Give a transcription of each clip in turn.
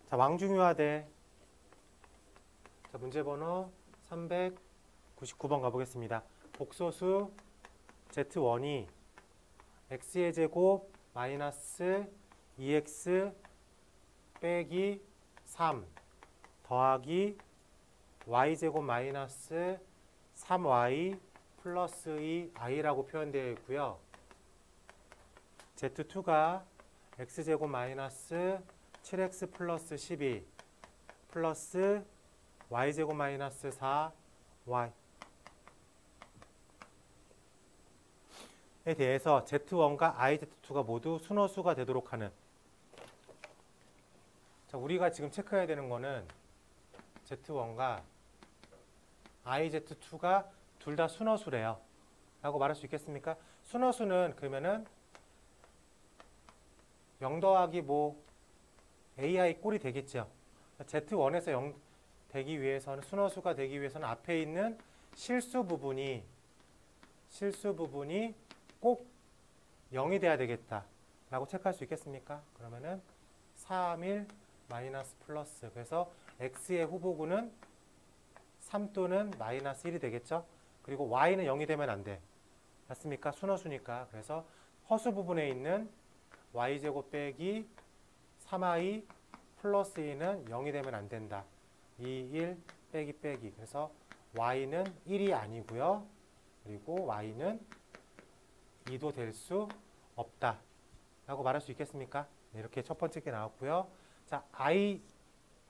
자, 왕중유화대. 자, 문제 번호 399번 가보겠습니다. 복소수 Z1이 x의 제곱 마이너스 2x 빼기 3 더하기 y제곱 마이너스 3y 플러스 2i라고 표현되어 있고요. Z2가 x제곱 마이너스 7x 플러스 12 플러스 y제곱 마이너스 4y 에 대해서 Z1과 IZ2가 모두 순호수가 되도록 하는. 자, 우리가 지금 체크해야 되는 거는 Z1과 IZ2가 둘 다 순호수래요. 라고 말할 수 있겠습니까? 순호수는 그러면은 0 더하기 뭐 AI 꼴이 되겠죠. Z1에서 0 되기 위해서는 순호수가 되기 위해서는 앞에 있는 실수 부분이 꼭 0이 돼야 되겠다 라고 체크할 수 있겠습니까? 그러면은 3, 1, 마이너스 플러스. 그래서 x의 후보군은 3 또는 마이너스 1이 되겠죠? 그리고 y는 0이 되면 안 돼. 맞습니까? 순호수니까. 그래서 허수 부분에 있는 y제곱 빼기 3i 플러스 2는 0이 되면 안 된다. 2, 1 빼기. 그래서 y는 1이 아니고요. 그리고 y는 2도 될 수 없다 라고 말할 수 있겠습니까? 네, 이렇게 첫 번째 게 나왔고요. 자,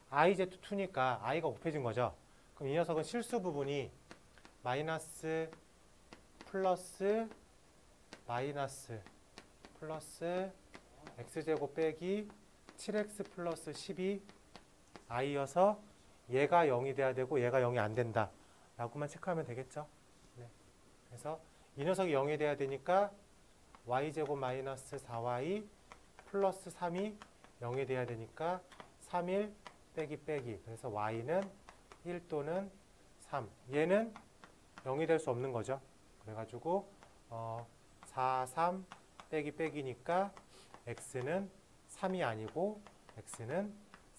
IZ2니까 i가 곱해진 거죠. 그럼 이 녀석은 실수 부분이 마이너스 플러스 마이너스 플러스 x제곱 빼기 7x 플러스 12i여서 얘가 0이 돼야 되고 얘가 0이 안 된다 라고만 체크하면 되겠죠. 네. 그래서 이 녀석이 0이 돼야 되니까 y제곱 마이너스 4y 플러스 3이 0이 돼야 되니까 3, 1 빼기. 그래서 y는 1 또는 3. 얘는 0이 될 수 없는 거죠. 그래가지고 4, 3 빼기니까 x는 3이 아니고 x는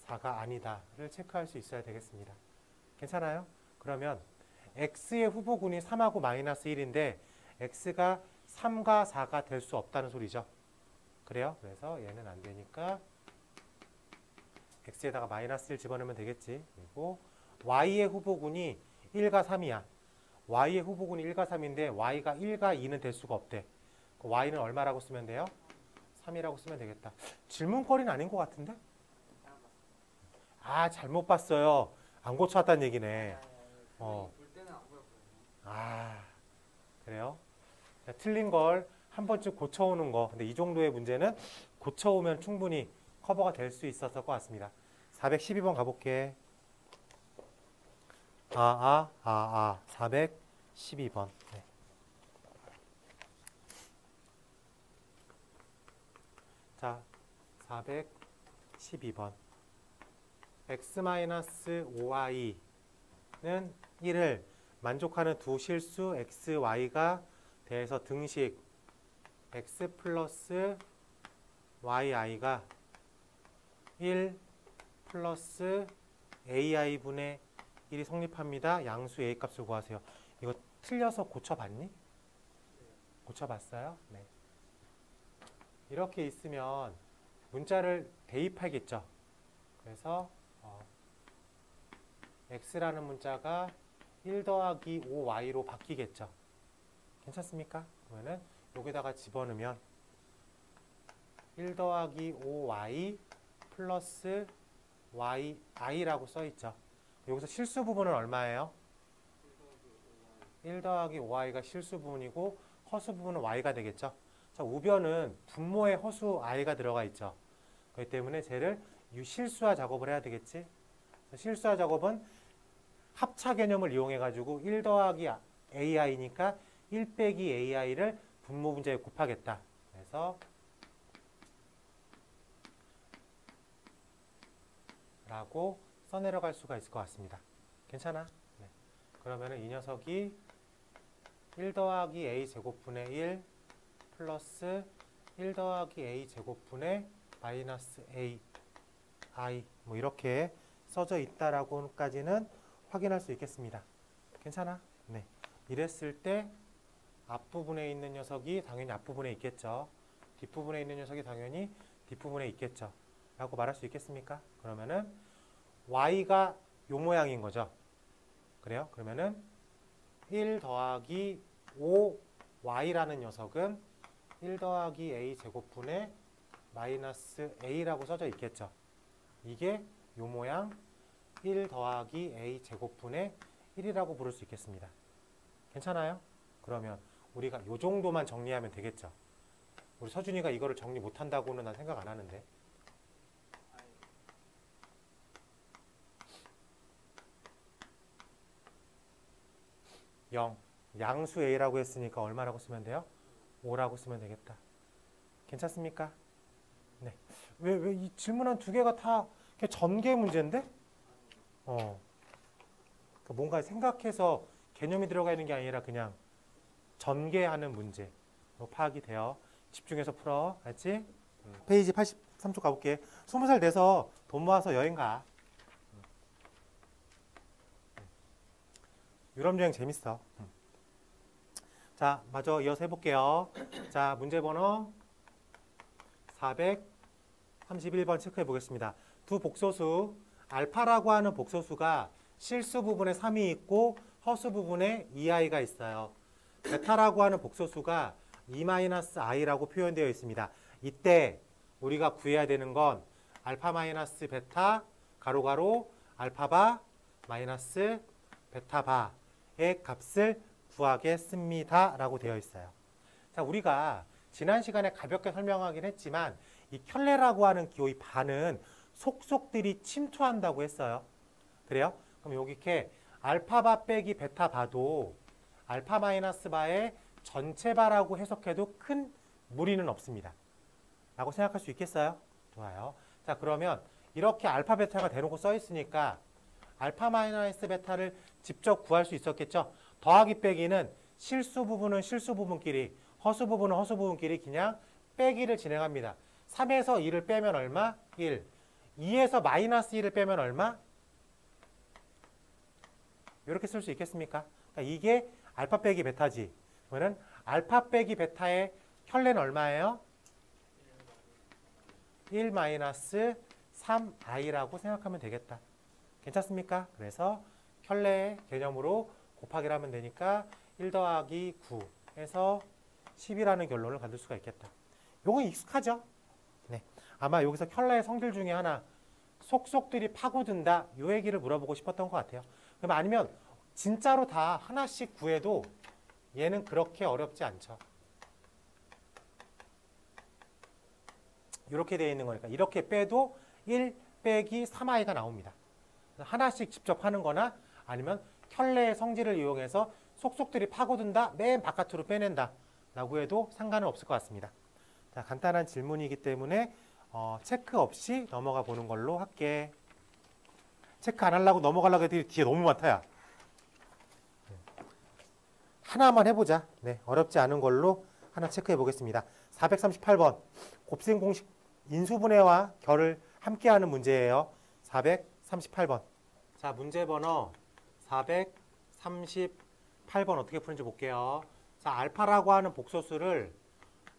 4가 아니다를 체크할 수 있어야 되겠습니다. 괜찮아요? 그러면 x의 후보군이 3하고 마이너스 1인데 x가 3과 4가 될 수 없다는 소리죠. 그래요? 그래서 얘는 안 되니까 x에다가 마이너스 1 집어넣으면 되겠지. 그리고 y의 후보군이 1과 3이야. y의 후보군이 1과 3인데 y가 1과 2는 될 수가 없대. y는 얼마라고 쓰면 돼요? 3이라고 쓰면 되겠다. 질문거리는 아닌 것 같은데? 아, 잘못 봤어요. 안 고쳐왔다는 얘기네. 아, 그래요? 자, 틀린 걸 한 번쯤 고쳐오는 거. 근데 이 정도의 문제는 고쳐오면 충분히 커버가 될 수 있었을 것 같습니다. 412번 가볼게. 412번. 네. 자, 412번. x-5y는 1을 만족하는 두 실수 x, y가 대해서 등식 x 플러스 yi가 1 플러스 ai분의 1이 성립합니다. 양수 a 값을 구하세요. 이거 틀려서 고쳐봤니? 고쳐봤어요? 네. 이렇게 있으면 문자를 대입하겠죠. 그래서 x라는 문자가 1 더하기 5y로 바뀌겠죠. 괜찮습니까? 그러면은 여기다가 집어넣으면 1 더하기 5y 플러스 yi라고 써있죠. 여기서 실수 부분은 얼마예요? 1 더하기 5y가 실수 부분이고 허수 부분은 y가 되겠죠. 자, 우변은 분모에 허수 i가 들어가 있죠. 그렇기 때문에 쟤를 실수화 작업을 해야 되겠지. 실수화 작업은 합차 개념을 이용해 가지고 1 더하기 ai니까 1 빼기 ai를 분모 분자에 곱하겠다. 그래서 라고 써내려갈 수가 있을 것 같습니다. 괜찮아? 네. 그러면은 이 녀석이 1 더하기 a 제곱분의 1 플러스 1 더하기 a 제곱분의 마이너스 a I 뭐 이렇게 써져 있다라고까지는 확인할 수 있겠습니다. 괜찮아? 네. 이랬을 때 앞부분에 있는 녀석이 당연히 앞부분에 있겠죠. 뒷부분에 있는 녀석이 당연히 뒷부분에 있겠죠. 라고 말할 수 있겠습니까? 그러면은 y가 요 모양인 거죠. 그래요? 그러면은 1 더하기 5y라는 녀석은 1 더하기 a 제곱분의 마이너스 a라고 써져 있겠죠. 이게 요 모양 1 더하기 a 제곱분의 1이라고 부를 수 있겠습니다. 괜찮아요? 그러면 우리가 요 정도만 정리하면 되겠죠. 우리 서준이가 이거를 정리 못한다고는 난 생각 안 하는데. 영. 양수 a라고 했으니까 얼마라고 쓰면 돼요? 5라고 쓰면 되겠다. 괜찮습니까? 네. 왜 이 질문한 두 개가 다 전개 문제인데? 그러니까 뭔가 생각해서 개념이 들어가 있는 게 아니라 그냥 전개하는 문제로 파악이 돼요. 집중해서 풀어. 알지? 페이지 83쪽 가볼게. 20살 돼서 돈 모아서 여행 가. 유럽 여행 재밌어. 자, 마저 이어서 해볼게요. 자, 문제 번호 431번 체크해 보겠습니다. 두 복소수, 알파라고 하는 복소수가 실수 부분에 3이 있고 허수 부분에 2i가 있어요. 베타라고 하는 복소수가 2-i라고 표현되어 있습니다. 이때 우리가 구해야 되는 건 알파 마이너스 베타 가로가로 알파바 마이너스 베타바의 값을 구하겠습니다. 라고 되어 있어요. 자, 우리가 지난 시간에 가볍게 설명하긴 했지만 이 켤레라고 하는 기호의 바는 속속들이 침투한다고 했어요. 그래요? 그럼 여기 이렇게 알파바 빼기 베타바도 알파 마이너스 바의 전체 바라고 해석해도 큰 무리는 없습니다. 라고 생각할 수 있겠어요? 좋아요. 자, 그러면 이렇게 알파 베타가 대놓고 써 있으니까 알파 마이너스 베타를 직접 구할 수 있었겠죠? 더하기 빼기는 실수 부분은 실수 부분끼리, 허수 부분은 허수 부분끼리 그냥 빼기를 진행합니다. 3에서 2를 빼면 얼마? 1. 2에서 마이너스 1을 빼면 얼마? 이렇게 쓸 수 있겠습니까? 그러니까 이게 알파 빼기 베타지. 그러면 알파 빼기 베타의 켤레는 얼마예요? 1 마이너스 3i라고 생각하면 되겠다. 괜찮습니까? 그래서 켤레의 개념으로 곱하기를 하면 되니까 1 더하기 9에서 10이라는 결론을 받을 수가 있겠다. 요건 익숙하죠? 네. 아마 여기서 켤레의 성질 중에 하나, 속속들이 파고든다, 요 얘기를 물어보고 싶었던 것 같아요. 그럼 아니면 진짜로 다 하나씩 구해도 얘는 그렇게 어렵지 않죠. 이렇게 되어 있는 거니까 이렇게 빼도 1 빼기 3i가 나옵니다. 하나씩 직접 하는 거나 아니면 켤레의 성질을 이용해서 속속들이 파고든다, 맨 바깥으로 빼낸다 라고 해도 상관은 없을 것 같습니다. 자, 간단한 질문이기 때문에 체크 없이 넘어가 보는 걸로 할게. 체크 안 하려고 넘어가려고 했더니 뒤에 너무 많다, 야. 하나만 해보자. 네, 어렵지 않은 걸로 하나 체크해 보겠습니다. 438번 곱셈 공식 인수분해와 결을 함께하는 문제예요. 438번. 자, 문제 번호 438번 어떻게 푸는지 볼게요. 자, 알파라고 하는 복소수를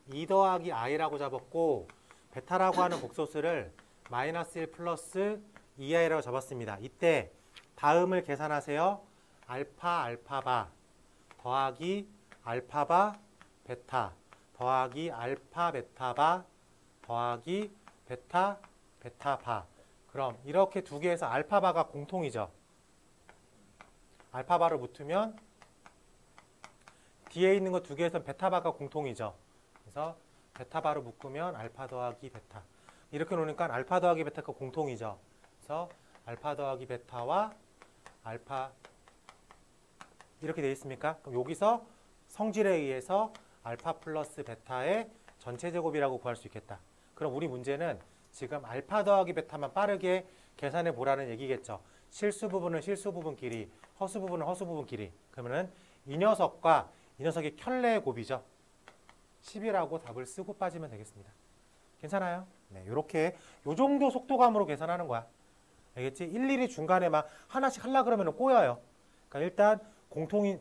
2 더하기 i라고 잡았고 베타라고 하는 복소수를 마이너스 1 플러스 2i라고 잡았습니다. 이때 다음을 계산하세요. 알파 알파바 더하기 알파바 베타 더하기 알파 베타바 더하기 베타 베타바. 그럼 이렇게 두 개에서 알파바가 공통이죠. 알파바를 붙으면 뒤에 있는 거 두 개에서 베타바가 공통이죠. 그래서 베타바로 묶으면 알파 더하기 베타. 이렇게 놓으니까 알파 더하기 베타가 공통이죠. 그래서 알파 더하기 베타와 알파 이렇게 되어 있습니까? 그럼 여기서 성질에 의해서 알파 플러스 베타의 전체 제곱이라고 구할 수 있겠다. 그럼 우리 문제는 지금 알파 더하기 베타만 빠르게 계산해 보라는 얘기겠죠. 실수 부분은 실수 부분끼리, 허수 부분은 허수 부분끼리. 그러면은 이 녀석과 이 녀석이 켤레의 곱이죠. 10이라고 답을 쓰고 빠지면 되겠습니다. 괜찮아요? 네, 요렇게 요 정도 속도감으로 계산하는 거야. 알겠지? 일일이 중간에 막 하나씩 하려 그러면 꼬여요. 그러니까 일단 공통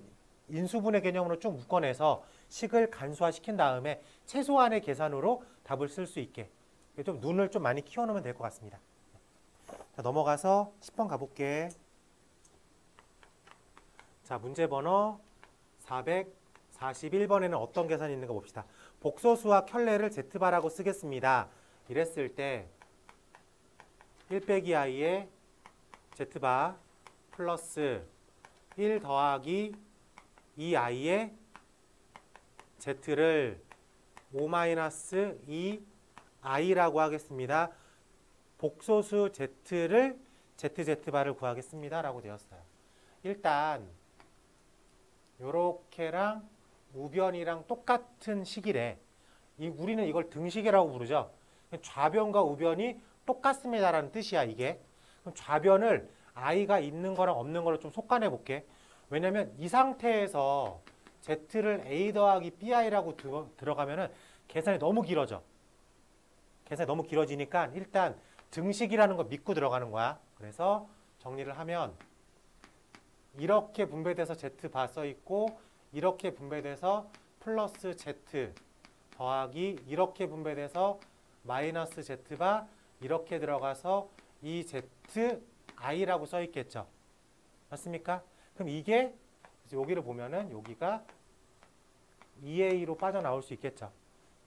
인수분해 개념으로 쭉 묶어내서 식을 간소화시킨 다음에 최소한의 계산으로 답을 쓸 수 있게 좀 눈을 좀 많이 키워놓으면 될 것 같습니다. 자, 넘어가서 10번 가볼게. 자, 문제 번호 441번에는 어떤 계산이 있는가 봅시다. 복소수와 켤레를 Z바라고 쓰겠습니다. 이랬을 때 1 빼기 i의 Z바 플러스 1 더하기 2i의 Z를 5 마이너스 2i라고 하겠습니다. 복소수 Z를 ZZ바를 구하겠습니다. 라고 되었어요. 일단 요렇게랑 우변이랑 똑같은 식이래. 우리는 이걸 등식이라고 부르죠. 좌변과 우변이 똑같습니다라는 뜻이야, 이게. 그럼 좌변을 i가 있는 거랑 없는 거를 좀 속간해 볼게. 왜냐면 이 상태에서 z를 a 더하기 bi라고 들어가면은 계산이 너무 길어져. 계산이 너무 길어지니까 일단 등식이라는 거 믿고 들어가는 거야. 그래서 정리를 하면 이렇게 분배돼서 z바 써 있고 이렇게 분배돼서 플러스 z 더하기 이렇게 분배돼서 마이너스 z바 이렇게 들어가서 이 zi라고 써 있겠죠. 맞습니까? 그럼 이게 여기를 보면은 여기가 2a로 빠져나올 수 있겠죠.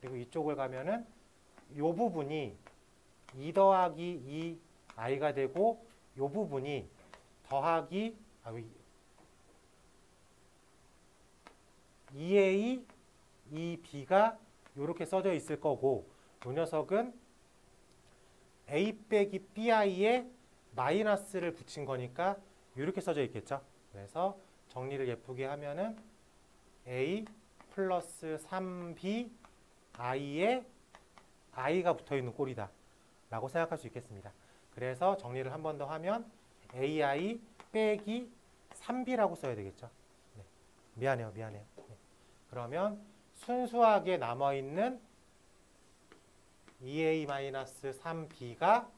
그리고 이쪽을 가면은 이 부분이 2 더하기 2i가 되고 이 부분이 더하기 2a, 2b가 이렇게 써져 있을 거고 이 녀석은 a 빼기 bi에 마이너스를 붙인 거니까 이렇게 써져 있겠죠. 그래서 정리를 예쁘게 하면은 a 플러스 3b i에 i가 붙어 있는 꼴이다 라고 생각할 수 있겠습니다. 그래서 정리를 한 번 더 하면 ai 빼기 3b라고 써야 되겠죠. 네. 미안해요. 네. 그러면 순수하게 남아있는 2a-3b가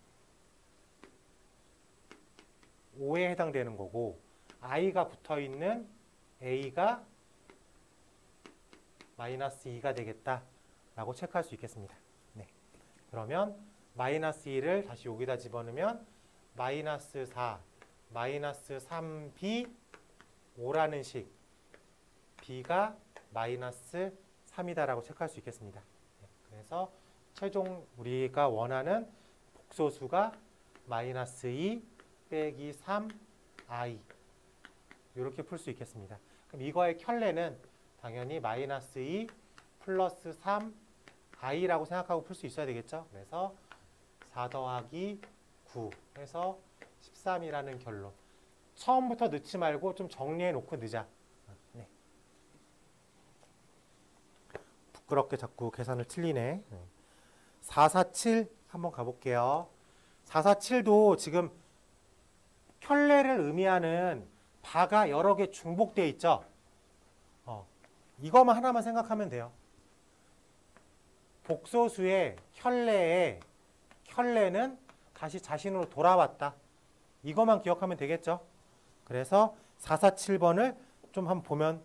5에 해당되는 거고 i가 붙어있는 a가 마이너스 2가 되겠다라고 체크할 수 있겠습니다. 네. 그러면 마이너스 2를 다시 여기다 집어넣으면 마이너스 4, 마이너스 3b 5라는 식 b가 마이너스 3이다라고 체크할 수 있겠습니다. 네. 그래서 최종 우리가 원하는 복소수가 마이너스 2 빼기 3i 이렇게 풀 수 있겠습니다. 그럼 이거의 켤레는 당연히 마이너스 2 플러스 3i라고 생각하고 풀 수 있어야 되겠죠. 그래서 4 더하기 9 해서 13이라는 결론. 처음부터 넣지 말고 좀 정리해 놓고 넣자. 네. 부끄럽게 자꾸 계산을 틀리네. 447 한번 가볼게요. 447도 지금 켤레를 의미하는 바가 여러 개 중복되어 있죠. 이것만 하나만 생각하면 돼요. 복소수의 켤레는 다시 자신으로 돌아왔다. 이것만 기억하면 되겠죠. 그래서 447번을 좀 한번 보면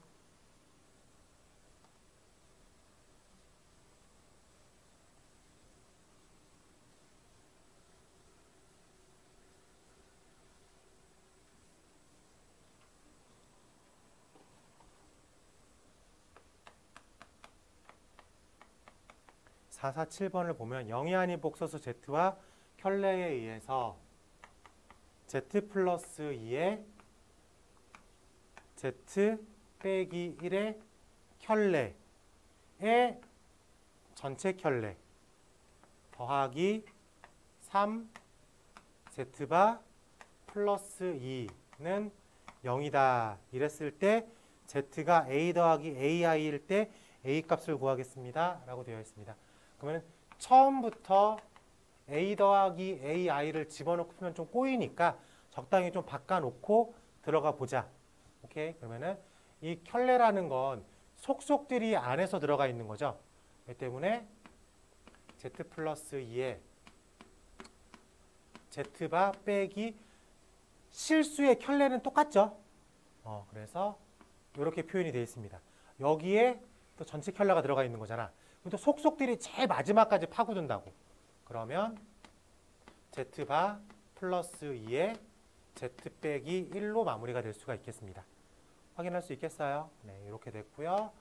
447번을 보면 0이 아닌 복소수 z와 켤레에 의해서 z 플러스 2의 z 빼기 1의 켤레의 전체 켤레 더하기 3 z바 플러스 2는 0이다. 이랬을 때 z가 a 더하기 ai일 때 a 값을 구하겠습니다. 라고 되어 있습니다. 그러면 처음부터 a 더하기 ai를 집어넣고 풀면 좀 꼬이니까 적당히 좀 바꿔놓고 들어가 보자. 오케이? 그러면은 이 켤레라는 건 속속들이 안에서 들어가 있는 거죠. 그렇기 때문에 z 플러스 2에 z바 빼기 실수의 켤레는 똑같죠? 그래서 이렇게 표현이 되어 있습니다. 여기에 또 전체 켤레가 들어가 있는 거잖아. 또 속속들이 제일 마지막까지 파고든다고. 그러면 z바 플러스 2에 z 빼기 1로 마무리가 될 수가 있겠습니다. 확인할 수 있겠어요? 네, 이렇게 됐고요.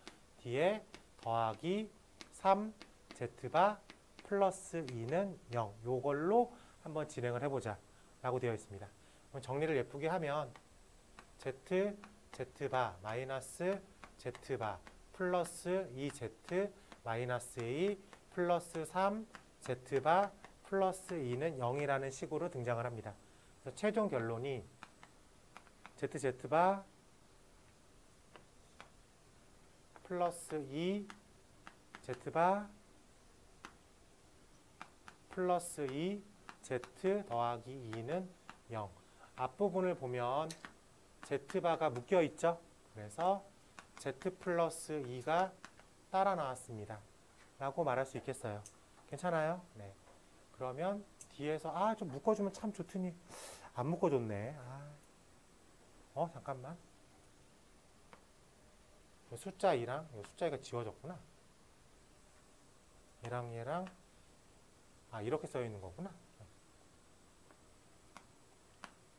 뒤에 더하기 3 z바 플러스 2는 0. 요걸로 한번 진행을 해보자 라고 되어 있습니다. 그럼 정리를 예쁘게 하면 z, z바 마이너스 z바 플러스 2z 마이너스 2 플러스 3 z바 플러스 2는 0이라는 식으로 등장을 합니다. 그래서 최종 결론이 z바 플러스 2 z바 플러스 2 z 더하기 2는 0. 앞부분을 보면 z바가 묶여 있죠. 그래서 z 플러스 2가 따라 나왔습니다. 라고 말할 수 있겠어요. 괜찮아요? 네. 그러면 뒤에서 좀 묶어주면 참 좋더니 안 묶어줬네. 잠깐만. 숫자 2랑 숫자 2가 지워졌구나. 얘랑 이렇게 써 있는 거구나.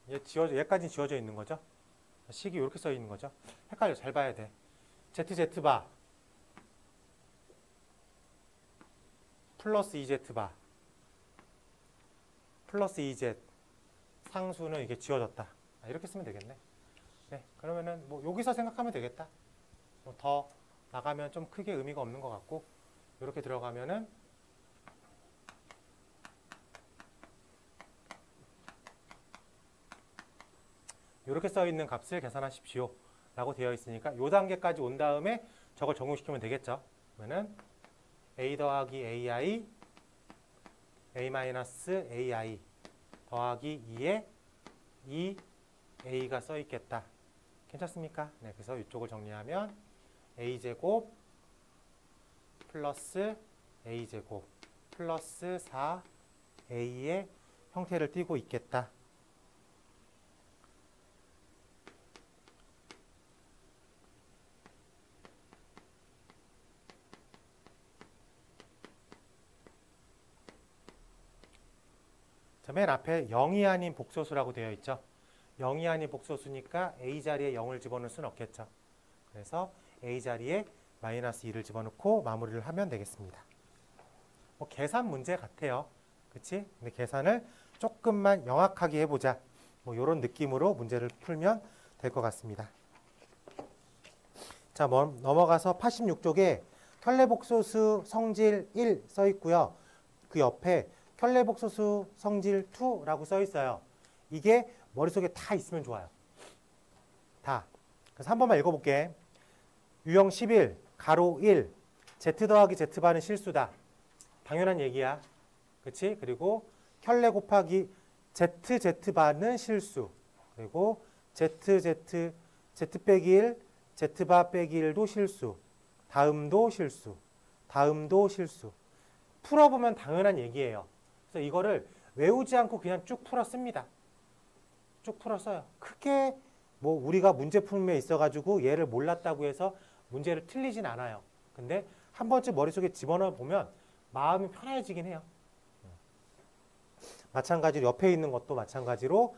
얘까지 지워져 있는 거죠. 식이 이렇게 써 있는 거죠. 헷갈려. 잘 봐야 돼. z바 플러스 2z바 플러스 2z 상수는 이게 지워졌다. 이렇게 쓰면 되겠네. 네, 그러면은 뭐 여기서 생각하면 되겠다. 뭐 더 나가면 좀 크게 의미가 없는 것 같고 이렇게 들어가면은 이렇게 써 있는 값을 계산하십시오 라고 되어 있으니까 이 단계까지 온 다음에 저걸 적용시키면 되겠죠. 그러면은 a 더하기 ai a 마이너스 ai 더하기 2에 2a가 써 있겠다. 괜찮습니까? 네, 그래서 이쪽을 정리하면 a제곱 플러스 a제곱 플러스 4a의 형태를 띠고 있겠다. 맨 앞에 0이 아닌 복소수라고 되어 있죠. 0이 아닌 복소수니까 a 자리에 0을 집어넣을 수는 없겠죠. 그래서 a 자리에 마이너스 2를 집어넣고 마무리를 하면 되겠습니다. 뭐 계산 문제 같아요. 그치? 근데 계산을 조금만 영악하게 해보자. 뭐 이런 느낌으로 문제를 풀면 될 것 같습니다. 자, 넘어가서 86쪽에 켤레복소수 성질 1 써 있고요. 그 옆에 켤레복소수 성질 2라고 써 있어요. 이게 머릿속에 다 있으면 좋아요. 다. 그래서 한 번만 읽어볼게. 유형 11, 가로 1, z 더하기 z바는 실수다. 당연한 얘기야. 그치? 그리고 켤레 곱하기 z바는 실수. 그리고 z 빼기 1, z바 빼기 1도 실수. 다음도 실수. 다음도 실수. 풀어보면 당연한 얘기예요. 그래서 이거를 외우지 않고 그냥 쭉 풀어 씁니다. 쭉 풀어 써요. 크게 뭐 우리가 문제풀이에 있어가지고 얘를 몰랐다고 해서 문제를 틀리진 않아요. 근데 한 번쯤 머릿속에 집어넣어 보면 마음이 편해지긴 해요. 마찬가지로 옆에 있는 것도 마찬가지로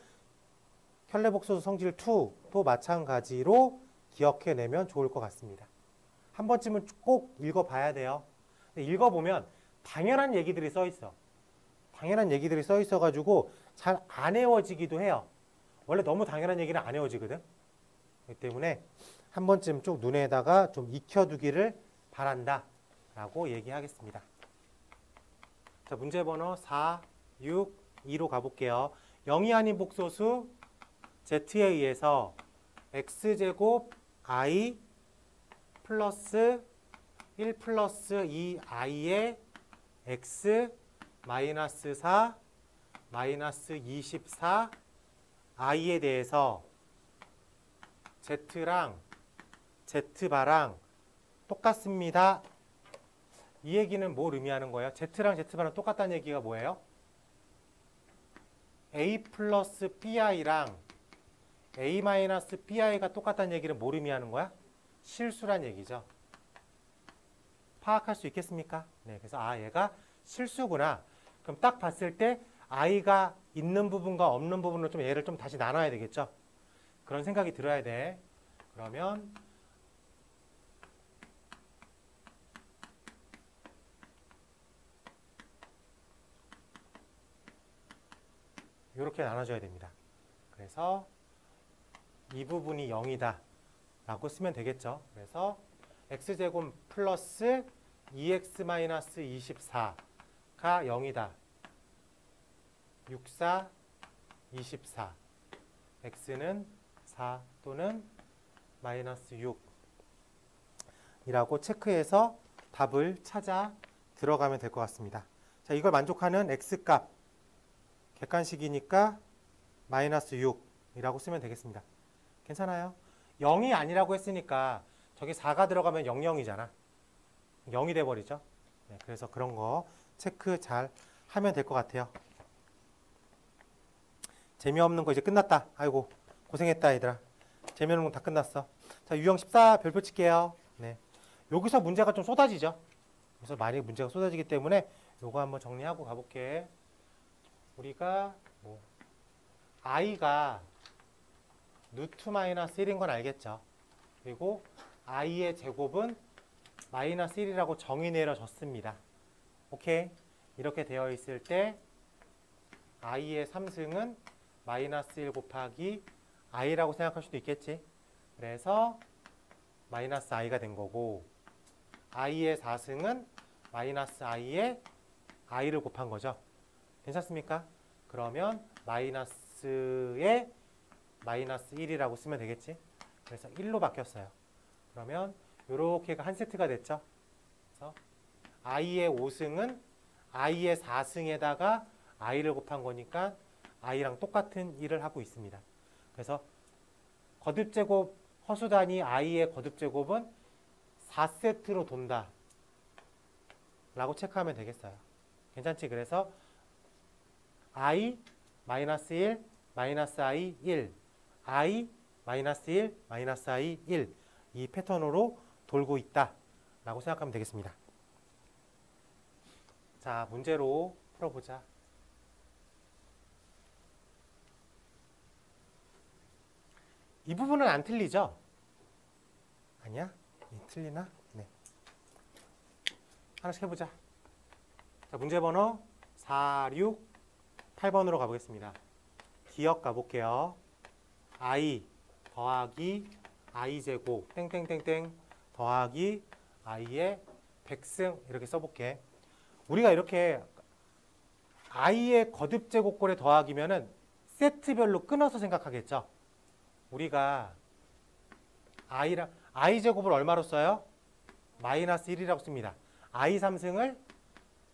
켤레복소수 성질 2도 마찬가지로 기억해내면 좋을 것 같습니다. 한 번쯤은 꼭 읽어봐야 돼요. 근데 읽어보면 당연한 얘기들이 써 있어. 당연한 얘기들이 써 있어가지고 잘 안 외워지기도 해요. 원래 너무 당연한 얘기는 안 외워지거든. 그렇기 때문에 한 번쯤 쭉 눈에다가 좀 익혀두기를 바란다 라고 얘기하겠습니다. 자, 문제 번호 4, 6, 2로 가볼게요. 0이 아닌 복소수 z에 의해서 x제곱 i 플러스 1 플러스 2i의 x 마이너스 4 마이너스 24 i에 대해서 z랑 z바랑 똑같습니다. 이 얘기는 뭘 의미하는 거예요? Z랑 Z반은 똑같다는 얘기가 뭐예요? A 플러스 BI랑 A 마이너스 BI가 똑같다는 얘기는 뭘 의미하는 거야? 실수란 얘기죠. 파악할 수 있겠습니까? 네, 그래서 얘가 실수구나. 그럼 딱 봤을 때 I가 있는 부분과 없는 부분으로 좀 얘를 좀 다시 나눠야 되겠죠? 그런 생각이 들어야 돼. 그러면 이렇게 나눠줘야 됩니다. 그래서 이 부분이 0이다 라고 쓰면 되겠죠. 그래서 x제곱 플러스 2x-24가 0이다. 64, 24. x는 4 또는 마이너스 6 이라고 체크해서 답을 찾아 들어가면 될 것 같습니다. 자, 이걸 만족하는 x값 객관식이니까 마이너스 6이라고 쓰면 되겠습니다. 괜찮아요? 0이 아니라고 했으니까 저기 4가 들어가면 00이잖아. 0이 돼버리죠. 네, 그래서 그런 거 체크 잘 하면 될 것 같아요. 재미없는 거 이제 끝났다. 아이고 고생했다 얘들아. 재미없는 거 다 끝났어. 자, 유형 14 별표 칠게요. 네. 여기서 문제가 좀 쏟아지죠. 그래서 많이 문제가 쏟아지기 때문에 요거 한번 정리하고 가볼게. 우리가 i가 루트 마이너스 1인 건 알겠죠. 그리고 i의 제곱은 마이너스 1이라고 정의 내려졌습니다. 오케이? 이렇게 되어 있을 때 i의 3승은 마이너스 1 곱하기 i라고 생각할 수도 있겠지. 그래서 마이너스 i가 된 거고 i의 4승은 마이너스 i에 i를 곱한 거죠. 괜찮습니까? 그러면 마이너스에 마이너스 1이라고 쓰면 되겠지. 그래서 1로 바뀌었어요. 그러면 이렇게가 한 세트가 됐죠. 그래서 i의 5승은 i의 4승에다가 i를 곱한 거니까 i랑 똑같은 일을 하고 있습니다. 그래서 거듭제곱 허수단위 i의 거듭제곱은 4세트로 돈다 라고 체크하면 되겠어요. 괜찮지? 그래서 i, 마이너스 1, 마이너스 i, 1 i, 마이너스 1, 마이너스 i, 1 이 패턴으로 돌고 있다 라고 생각하면 되겠습니다. 자, 문제로 풀어보자. 이 부분은 안 틀리죠? 아니야? 틀리나? 네. 하나씩 해보자. 자, 문제 번호 4, 6, 8번으로 가보겠습니다. 기억 가볼게요. i 더하기 i제곱 땡땡땡땡 더하기 i의 100승 이렇게 써볼게. 우리가 이렇게 i의 거듭제곱꼴의 더하기면은 세트별로 끊어서 생각하겠죠. 우리가 i제곱을 얼마로 써요? 마이너스 1이라고 씁니다. i 3승을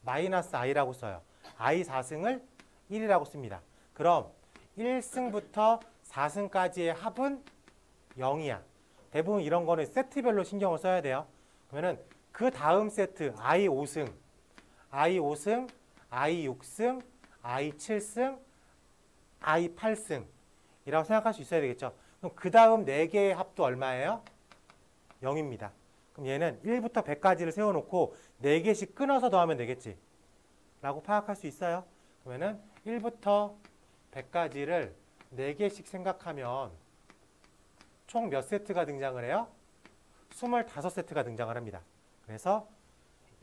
마이너스 i라고 써요. i 4승을 1이라고 씁니다. 그럼 1승부터 4승까지의 합은 0이야. 대부분 이런 거는 세트별로 신경을 써야 돼요. 그러면은 그 다음 세트 i 5승, i 5승, i 6승, i 7승, i 8승 이라고 생각할 수 있어야 되겠죠. 그럼 그 다음 4개의 합도 얼마예요? 0입니다. 그럼 얘는 1부터 100까지를 세워놓고 4개씩 끊어서 더하면 되겠지. 라고 파악할 수 있어요. 그러면은 1부터 100까지를 4개씩 생각하면 총 몇 세트가 등장을 해요? 25세트가 등장을 합니다. 그래서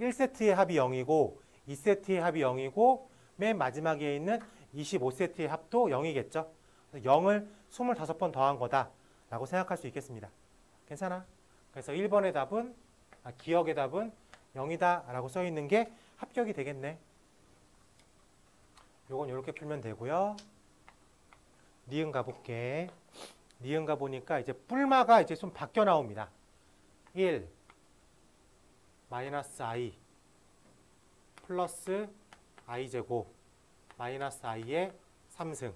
1세트의 합이 0이고 2세트의 합이 0이고 맨 마지막에 있는 25세트의 합도 0이겠죠. 0을 25번 더한 거다 라고 생각할 수 있겠습니다. 괜찮아? 그래서 1번의 답은 기억의 답은 0이다 라고 써 있는 게 합격이 되겠네. 요건 이렇게 풀면 되고요. 니은 가볼게. 니은 가보니까 이제 뿔마가 이제 좀 바뀌어 나옵니다. 1 마이너스 i 플러스 i제곱 마이너스 i의 3승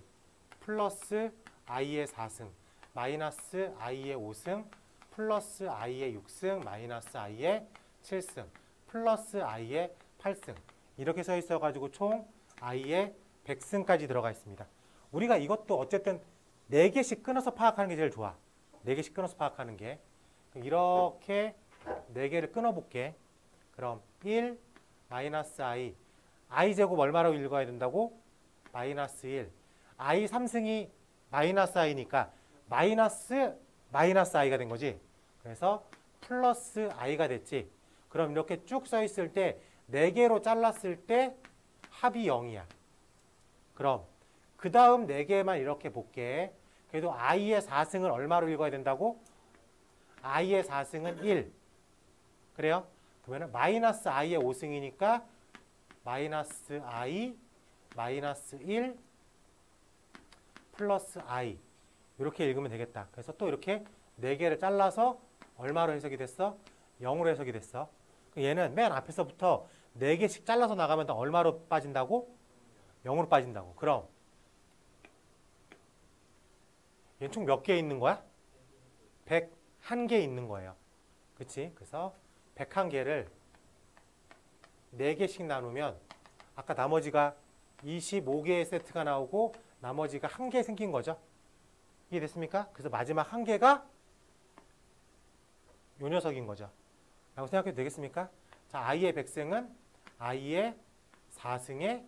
플러스 i의 4승 마이너스 i의 5승 플러스 i의 6승 마이너스 i의 7승 플러스 i의 8승. 이렇게 써 있어가지고 총 i의 100승까지 들어가 있습니다. 우리가 이것도 어쨌든 4개씩 끊어서 파악하는 게 제일 좋아. 4개씩 끊어서 파악하는 게. 이렇게 4개를 끊어볼게. 그럼 1 마이너스 i 제곱 얼마라고 읽어야 된다고? 마이너스 1. i 3승이 마이너스 i니까 마이너스 i가 된 거지. 그래서 플러스 i가 됐지. 그럼 이렇게 쭉 써 있을 때 4개로 잘랐을 때 합이 0이야. 그럼 그 다음 4개만 이렇게 볼게. 그래도 i의 4승은 얼마로 읽어야 된다고? i의 4승은 1. 그래요? 그러면 마이너스 i의 5승이니까 마이너스 i 마이너스 1 플러스 i 이렇게 읽으면 되겠다. 그래서 또 이렇게 4개를 잘라서 얼마로 해석이 됐어? 0으로 해석이 됐어. 얘는 맨 앞에서부터 4개씩 잘라서 나가면 얼마로 빠진다고? 0으로 빠진다고. 그럼 얘는 총 몇 개 있는 거야? 101개 있는 거예요. 그치? 그래서 101개를 4개씩 나누면 아까 나머지가 25개의 세트가 나오고 나머지가 1개 생긴 거죠. 이해됐습니까? 그래서 마지막 1개가 요 녀석인 거죠. 라고 생각해도 되겠습니까? 자, i의 100승은 i의 4승의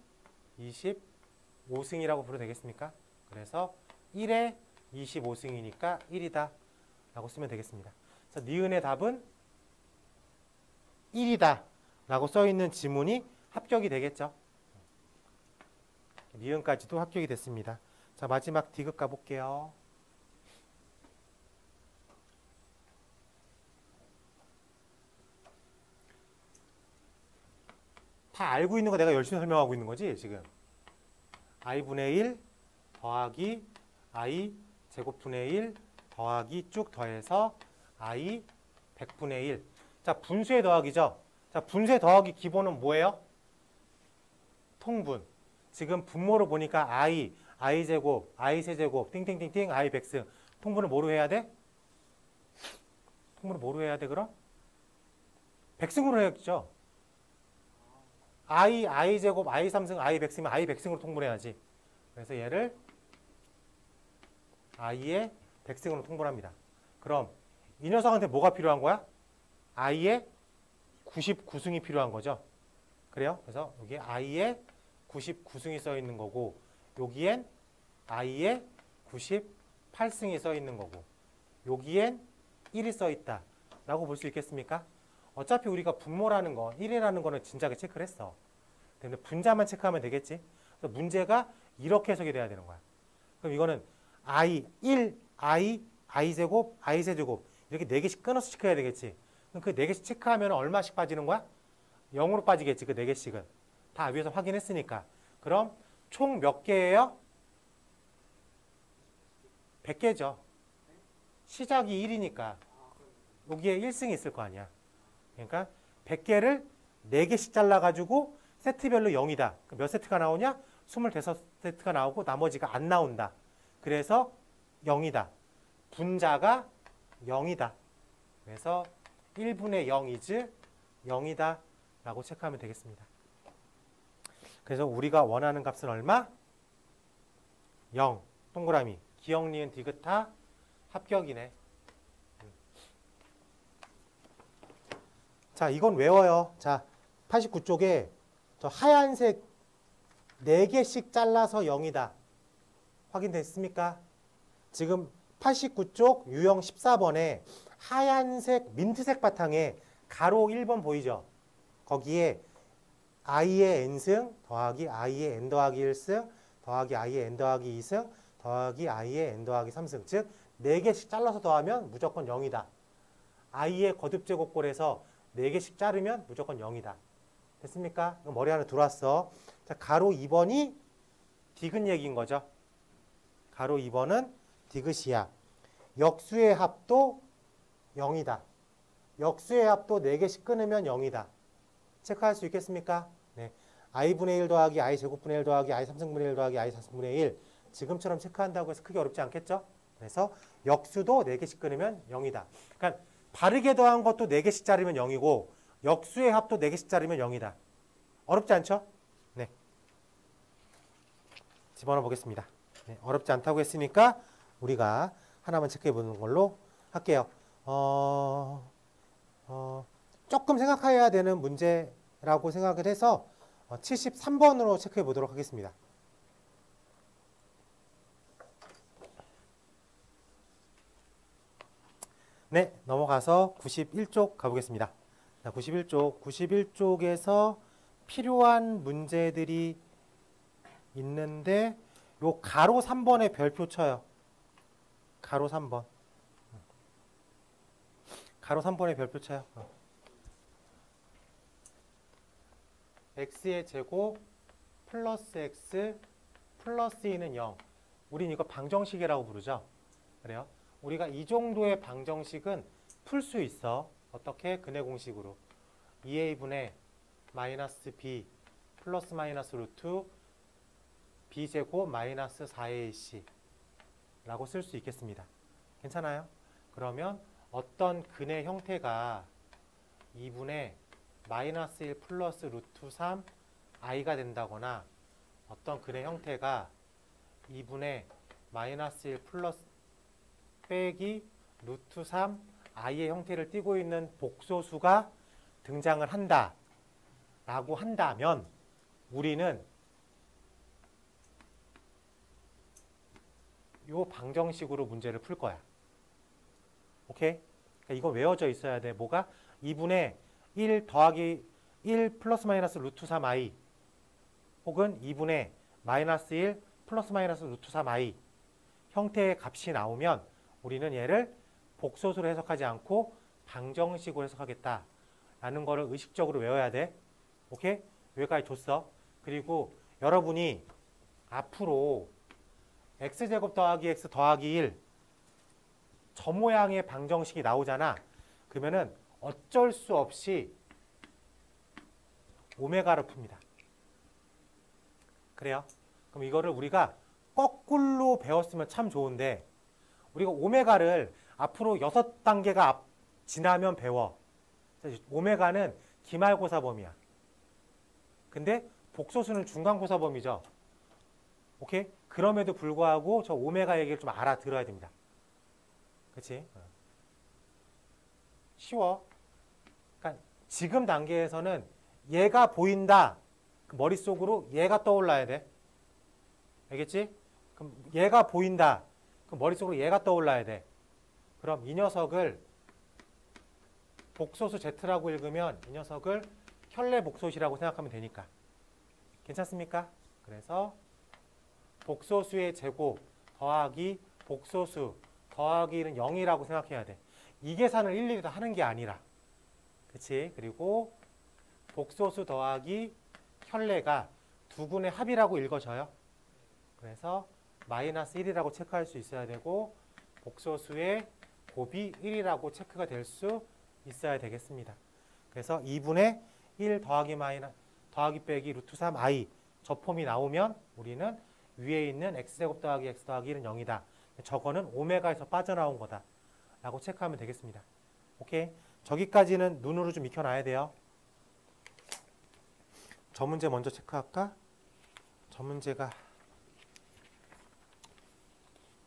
25승이라고 불러도 되겠습니까? 그래서 1의 25승이니까 1이다. 라고 쓰면 되겠습니다. 그래서 니은의 답은 1이다. 라고 써있는 지문이 합격이 되겠죠. 니은까지도 합격이 됐습니다. 자, 마지막 디귿 가볼게요. 다 알고 있는 거 내가 열심히 설명하고 있는 거지 지금. i분의 1 더하기 i 제곱분의 1 더하기 쭉 더해서 i 100분의 1. 자, 분수의 더하기죠. 자, 분수의 더하기 기본은 뭐예요? 통분. 지금 분모로 보니까 i 제곱, i 세제곱, 띵띵띵띵, i 100승. 통분을 뭐로 해야 돼? 통분을 뭐로 해야 돼 그럼? 100승으로 해야겠죠. i 제곱, i 3승, i 100승이면 i 100승으로 통분해야지. 그래서 얘를 i의 100승으로 통분합니다. 그럼 이 녀석한테 뭐가 필요한 거야? i의 99승이 필요한 거죠. 그래요? 그래서 여기에 i의 99승이 써 있는 거고 여기엔 i의 98승이 써 있는 거고 여기엔 1이 써 있다 라고 볼 수 있겠습니까? 어차피 우리가 분모라는 거 1이라는 거는 진작에 체크를 했어. 근데 분자만 체크하면 되겠지. 그래서 문제가 이렇게 해석이 돼야 되는 거야. 그럼 이거는 i 1, i 제곱, i 세제곱 이렇게 4개씩 끊어서 체크해야 되겠지. 그럼 그 4개씩 체크하면 얼마씩 빠지는 거야? 0으로 빠지겠지. 그 4개씩은. 다 위에서 확인했으니까. 그럼 총 몇 개예요? 100개죠. 시작이 1이니까 여기에 1승이 있을 거 아니야. 그러니까 100개를 4개씩 잘라가지고 세트별로 0이다. 몇 세트가 나오냐? 25세트가 나오고 나머지가 안 나온다. 그래서 0이다. 분자가 0이다. 그래서 1분의 0 is 0이다. 라고 체크하면 되겠습니다. 그래서 우리가 원하는 값은 얼마? 0. 동그라미. 기역, 니은, 디귿타 합격이네. 자, 이건 외워요. 자, 89쪽에 저 하얀색 4개씩 잘라서 0이다. 확인됐습니까? 지금 89쪽 유형 14번에 하얀색 민트색 바탕에 가로 1번 보이죠? 거기에 i의 n승 더하기 i의 n 더하기 1승 더하기 i의 n 더하기 2승 더하기 i의 n 더하기 3승. 즉 4개씩 잘라서 더하면 무조건 0이다. i의 거듭제곱골에서 4개씩 자르면 무조건 0이다. 됐습니까? 머리 안에 들어왔어. 자, 가로 2번이 디귿 얘기인 거죠. 가로 2번은 디귿이야. 역수의 합도 0이다. 역수의 합도 4개씩 끊으면 0이다. 체크할 수 있겠습니까? 네. i분의 1 더하기 i 제곱분의 1 더하기 i 3승분의 1 더하기 i 4승분의 1 지금처럼 체크한다고 해서 크게 어렵지 않겠죠? 그래서 역수도 4개씩 끊으면 0이다. 그러니까 바르게 더한 것도 4개씩 자르면 0이고 역수의 합도 4개씩짜리면 0이다. 어렵지 않죠? 네. 집어넣어 보겠습니다. 네, 어렵지 않다고 했으니까 우리가 하나만 체크해 보는 걸로 할게요. 조금 생각해야 되는 문제라고 생각을 해서 73번으로 체크해 보도록 하겠습니다. 네, 넘어가서 91쪽 가보겠습니다. 91쪽에서 필요한 문제들이 있는데 요 가로 3번에 별표 쳐요. 가로 3번. 가로 3번에 별표 쳐요. x의 제곱 플러스 x 플러스 2는 0. 우린 이거 방정식이라고 부르죠. 그래요? 우리가 이 정도의 방정식은 풀 수 있어. 어떻게? 근해 공식으로. 2a분의 마이너스 b 플러스 마이너스 루트 b제곱 마이너스 4ac 라고 쓸 수 있겠습니다. 괜찮아요? 그러면 어떤 근의 형태가 2분의 마이너스 1 플러스 루트 3 i가 된다거나 어떤 근의 형태가 2분의 마이너스 1 플러스 빼기 루트 3 i의 형태를 띠고 있는 복소수가 등장을 한다 라고 한다면 우리는 이 방정식으로 문제를 풀 거야. 오케이? 그러니까 이거 외워져 있어야 돼. 뭐가? 2분의 1 더하기 1 플러스 마이너스 루트 3i 혹은 2분의 마이너스 1 플러스 마이너스 루트 3i 형태의 값이 나오면 우리는 얘를 복소수로 해석하지 않고 방정식으로 해석하겠다 라는 거를 의식적으로 외워야 돼. 오케이? 여기까지 줬어. 그리고 여러분이 앞으로 x제곱 더하기 x 더하기 1 저 모양의 방정식이 나오잖아. 그러면은 어쩔 수 없이 오메가를 풉니다. 그래요? 그럼 이거를 우리가 거꾸로 배웠으면 참 좋은데 우리가 오메가를 앞으로 6단계가 지나면 배워. 오메가는 기말고사 범위야. 근데 복소수는 중간고사 범위죠. 오케이? 그럼에도 불구하고 저 오메가 얘기를 좀 알아들어야 됩니다. 그치? 쉬워. 그러니까 지금 단계에서는 얘가 보인다. 그 머릿속으로 얘가 떠올라야 돼. 알겠지? 그럼 얘가 보인다. 그 머릿속으로 얘가 떠올라야 돼. 그럼 이 녀석을 복소수 Z라고 읽으면 이 녀석을 혈내 복소시라고 생각하면 되니까. 괜찮습니까? 그래서 복소수의 제곱 더하기 복소수 더하기는 0이라고 생각해야 돼. 이 계산을 일일이 다 하는 게 아니라. 그치? 그리고 복소수 더하기 혈내가 두 군의 합이라고 읽어져요. 그래서 마이너스 1이라고 체크할 수 있어야 되고 복소수의 곱이 1이라고 체크가 될 수 있어야 되겠습니다. 그래서 2분의 1 더하기 빼기 루트 3i 저 폼이 나오면 우리는 위에 있는 x제곱 더하기 x 더하기 1은 0이다. 저거는 오메가에서 빠져나온 거다 라고 체크하면 되겠습니다. 오케이? 저기까지는 눈으로 좀 익혀놔야 돼요. 저 문제 먼저 체크할까? 저 문제가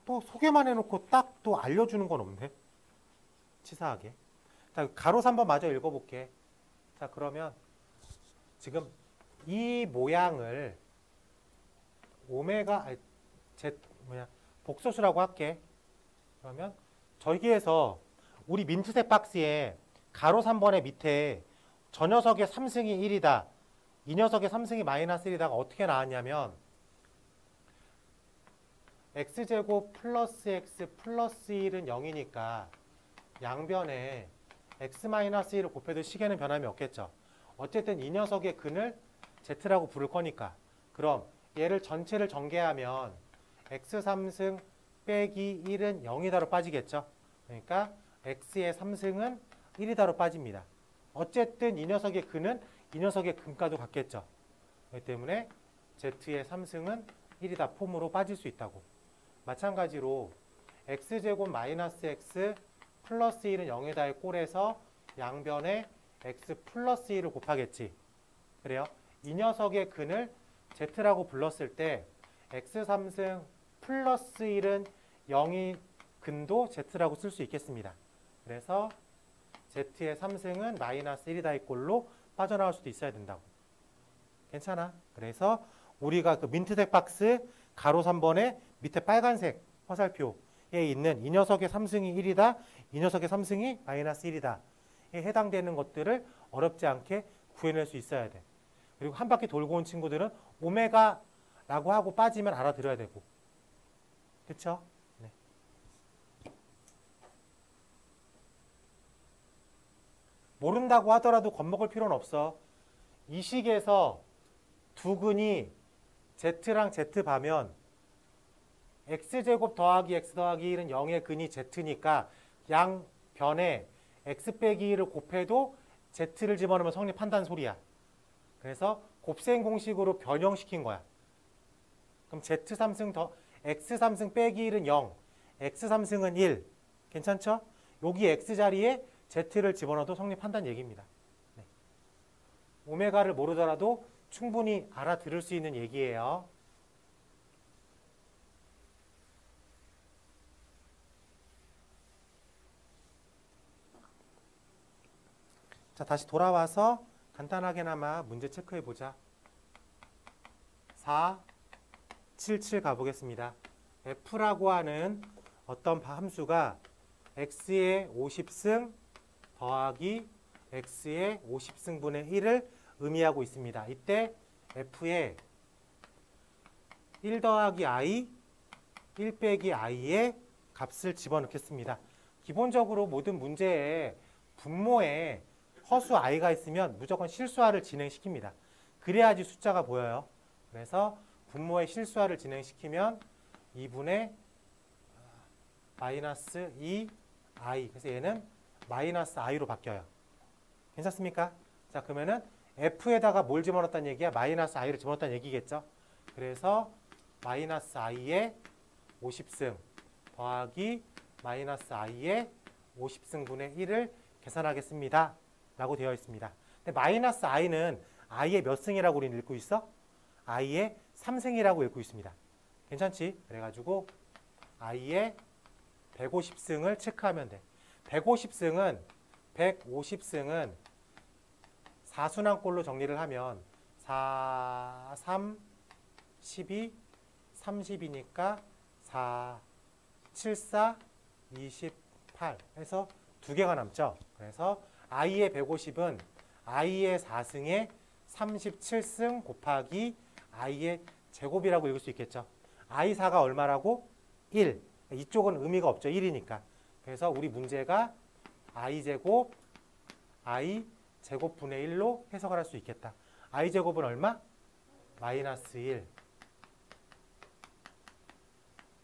또 소개만 해놓고 딱 또 알려주는 건 없네. 치사하게. 자, 가로 3번 마저 읽어볼게. 자, 그러면 지금 이 모양을 복소수라고 할게. 그러면 저기에서 우리 민트색 박스에 가로 3번의 밑에 저 녀석의 3승이 1이다. 이 녀석의 3승이 마이너스 1이다가 어떻게 나왔냐면 x제곱 플러스 x 플러스 1은 0이니까 양변에 x-1을 곱해도 식에는 변함이 없겠죠. 어쨌든 이 녀석의 근을 z라고 부를 거니까 그럼 얘를 전체를 전개하면 x3승 빼기 1은 0이다로 빠지겠죠. 그러니까 x의 3승은 1이다로 빠집니다. 어쨌든 이 녀석의 근은 이 녀석의 근과도 같겠죠. 그렇기 때문에 z의 3승은 1이다 폼으로 빠질 수 있다고. 마찬가지로 x제곱 마이너스 x 플러스 1은 0이다의 꼴에서 양변에 x 플러스 1을 곱하겠지. 그래요? 이 녀석의 근을 z라고 불렀을 때 x3승 플러스 1은 0이 근도 z라고 쓸 수 있겠습니다. 그래서 z의 3승은 마이너스 1이다 이 꼴로 빠져나올 수도 있어야 된다고. 괜찮아? 그래서 우리가 그 민트색 박스 가로 3번에 밑에 빨간색 화살표에 있는 이 녀석의 3승이 1이다. 이 녀석의 3승이 마이너스 1이다. 에 해당되는 것들을 어렵지 않게 구해낼 수 있어야 돼. 그리고 한 바퀴 돌고 온 친구들은 오메가라고 하고 빠지면 알아들어야 되고. 그쵸? 네. 모른다고 하더라도 겁먹을 필요는 없어. 이 식에서 두 근이 z랑 z바면 x제곱 더하기 x 더하기 1은 0의 근이 z니까 양 변에 x 빼기 1을 곱해도 z를 집어넣으면 성립한다는 소리야. 그래서 곱셈 공식으로 변형시킨 거야. 그럼 z3승 더 x3승 빼기 1은 0, x3승은 1. 괜찮죠? 여기 x 자리에 z를 집어넣어도 성립한다는 얘기입니다. 네. 오메가를 모르더라도 충분히 알아들을 수 있는 얘기예요. 자, 다시 돌아와서 간단하게나마 문제 체크해 보자. 4, 7, 7 가보겠습니다. f라고 하는 어떤 함수가 x의 50승 더하기 x의 50승분의 1을 의미하고 있습니다. 이때 f에 1 더하기 i, 1 빼기 i의 값을 집어넣겠습니다. 기본적으로 모든 문제에 분모에 허수 i가 있으면 무조건 실수화를 진행시킵니다. 그래야지 숫자가 보여요. 그래서 분모의 실수화를 진행시키면 2분의 마이너스 2i. 그래서 얘는 마이너스 i로 바뀌어요. 괜찮습니까? 자, 그러면은 f에다가 뭘 집어넣었다는 얘기야? 마이너스 i를 집어넣었다는 얘기겠죠? 그래서 마이너스 i의 50승 더하기 마이너스 i의 50승분의 1을 계산하겠습니다. 라고 되어 있습니다. 근데 마이너스 i는 i의 몇 승이라고 우리는 읽고 있어? i의 3승이라고 읽고 있습니다. 괜찮지? 그래가지고 i의 150승을 체크하면 돼. 150승은 4순환꼴로 정리를 하면 4, 3, 12, 30이니까 4, 7, 4, 28 해서 두 개가 남죠. 그래서 i의 150은 i의 4승에 37승 곱하기 i의 제곱이라고 읽을 수 있겠죠. i4가 얼마라고? 1. 이쪽은 의미가 없죠. 1이니까. 그래서 우리 문제가 i제곱, i제곱분의 1로 해석을 할 수 있겠다. i제곱은 얼마? 마이너스 1.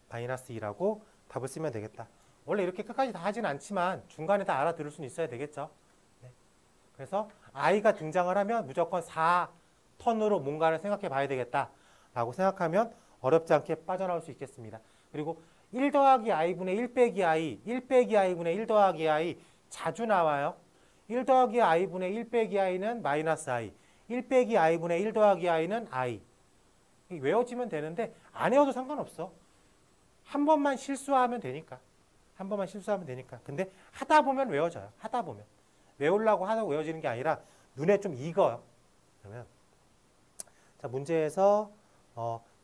마이너스 2라고 답을 쓰면 되겠다. 원래 이렇게 끝까지 다 하진 않지만 중간에 다 알아들을 수는 있어야 되겠죠. 네. 그래서 i가 등장을 하면 무조건 4턴으로 뭔가를 생각해 봐야 되겠다라고 생각하면 어렵지 않게 빠져나올 수 있겠습니다. 그리고 1 더하기 i분의 1 빼기 i, 1 빼기 i분의 1 더하기 i 자주 나와요. 1 더하기 i분의 1 빼기 i는 마이너스 i, 1 빼기 i분의 1 더하기 i는 i. 외워지면 되는데 안 외워도 상관없어. 한 번만 실수하면 되니까. 한 번만 실수하면 되니까. 근데 하다 보면 외워져요. 하다 보면. 외우려고 하다 외워지는 게 아니라 눈에 좀 익어요. 그러면 자, 문제에서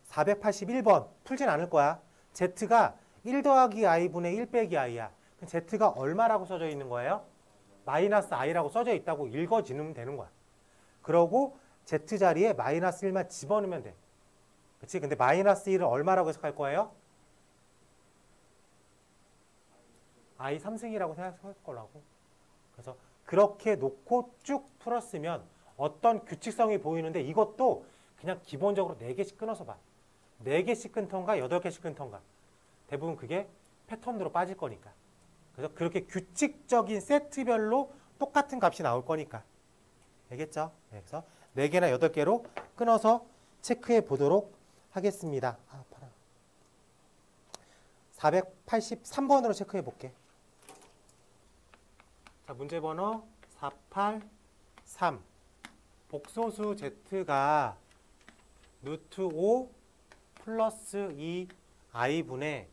481번 풀진 않을 거야. z가 1 더하기 i분의 1 빼기 i야. z가 얼마라고 써져 있는 거예요? 마이너스 i라고 써져 있다고 읽어지면 되는 거야. 그러고 z 자리에 마이너스 1만 집어넣으면 돼. 그치? 근데 마이너스 1을 얼마라고 해석할 거예요? i 3승이라고 생각할 거라고. 그래서 그렇게 놓고 쭉 풀었으면 어떤 규칙성이 보이는데 이것도 그냥 기본적으로 4개씩 끊어서 봐. 4개씩 끊던가 8개씩 끊던가. 대부분 그게 패턴으로 빠질 거니까. 그래서 그렇게 규칙적인 세트별로 똑같은 값이 나올 거니까. 알겠죠? 그래서 4개나 8개로 끊어서 체크해 보도록 하겠습니다. 483번으로 체크해 볼게. 자, 문제 번호 48 3. 복소수 z가 루트 5 플러스 2i분의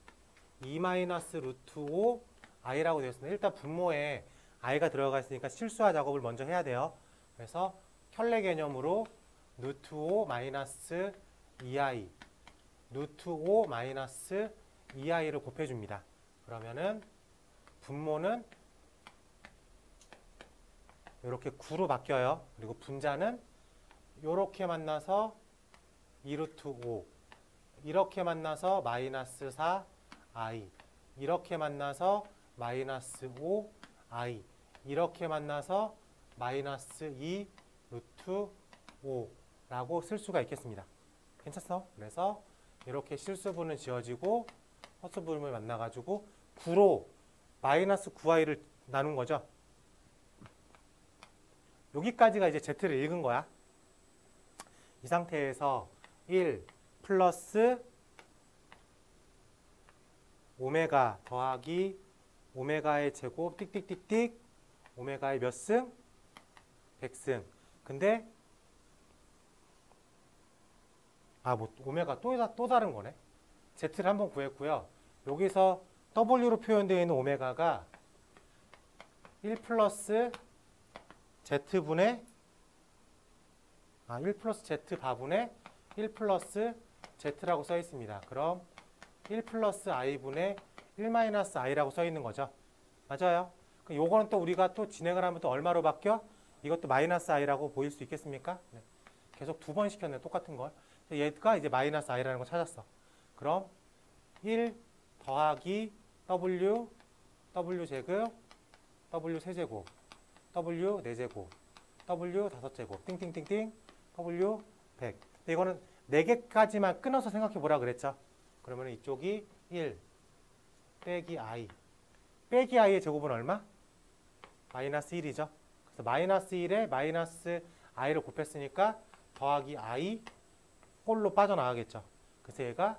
2 마이너스 루트 5 i라고 되어 있습니다. 일단 분모에 i가 들어가 있으니까 실수화 작업을 먼저 해야 돼요. 그래서 켤레 개념으로 루트 5 마이너스 2i 루트 5 마이너스 2i를 곱해줍니다. 그러면은 분모는 이렇게 9로 바뀌어요. 그리고 분자는 이렇게 만나서 2루트 5 이렇게 만나서 마이너스 4i 이렇게 만나서 마이너스 5i 이렇게 만나서 마이너스 2 루트 5라고 쓸 수가 있겠습니다. 괜찮어? 그래서 이렇게 실수분은 지어지고 허수분을 만나가지고 9로 마이너스 9i를 나눈 거죠. 여기까지가 이제 z를 읽은 거야. 이 상태에서 1 플러스 오메가 더하기 오메가의 제곱 띡띡띡띡 오메가의 몇 승? 100승. 근데 뭐 오메가 또 다른 거네. z를 한번 구했고요. 여기서 w로 표현되어 있는 오메가가 1 플러스 z분의 1 플러스 z 바분의 1 플러스 z라고 써 있습니다. 그럼 1 플러스 i분의 1 마이너스 i라고 써 있는 거죠. 맞아요. 요거는 또 우리가 또 진행을 하면 또 얼마로 바뀌어? 이것도 마이너스 i라고 보일 수 있겠습니까? 네. 계속 2번 시켰네, 똑같은 걸. 얘가 이제 마이너스 i라는 걸 찾았어. 그럼 1 더하기 w 제곱, w 세제곱, w 4제곱, w 5제곱, 띵띵띵띵, w 100. 근데 이거는 4개까지만 끊어서 생각해 보라 그랬죠. 그러면 이쪽이 1 빼기 i. 빼기 i의 제곱은 얼마? 마이너스 1이죠. 그래서 마이너스 1에 마이너스 i를 곱했으니까 더하기 i 꼴로 빠져나가겠죠. 그래서 얘가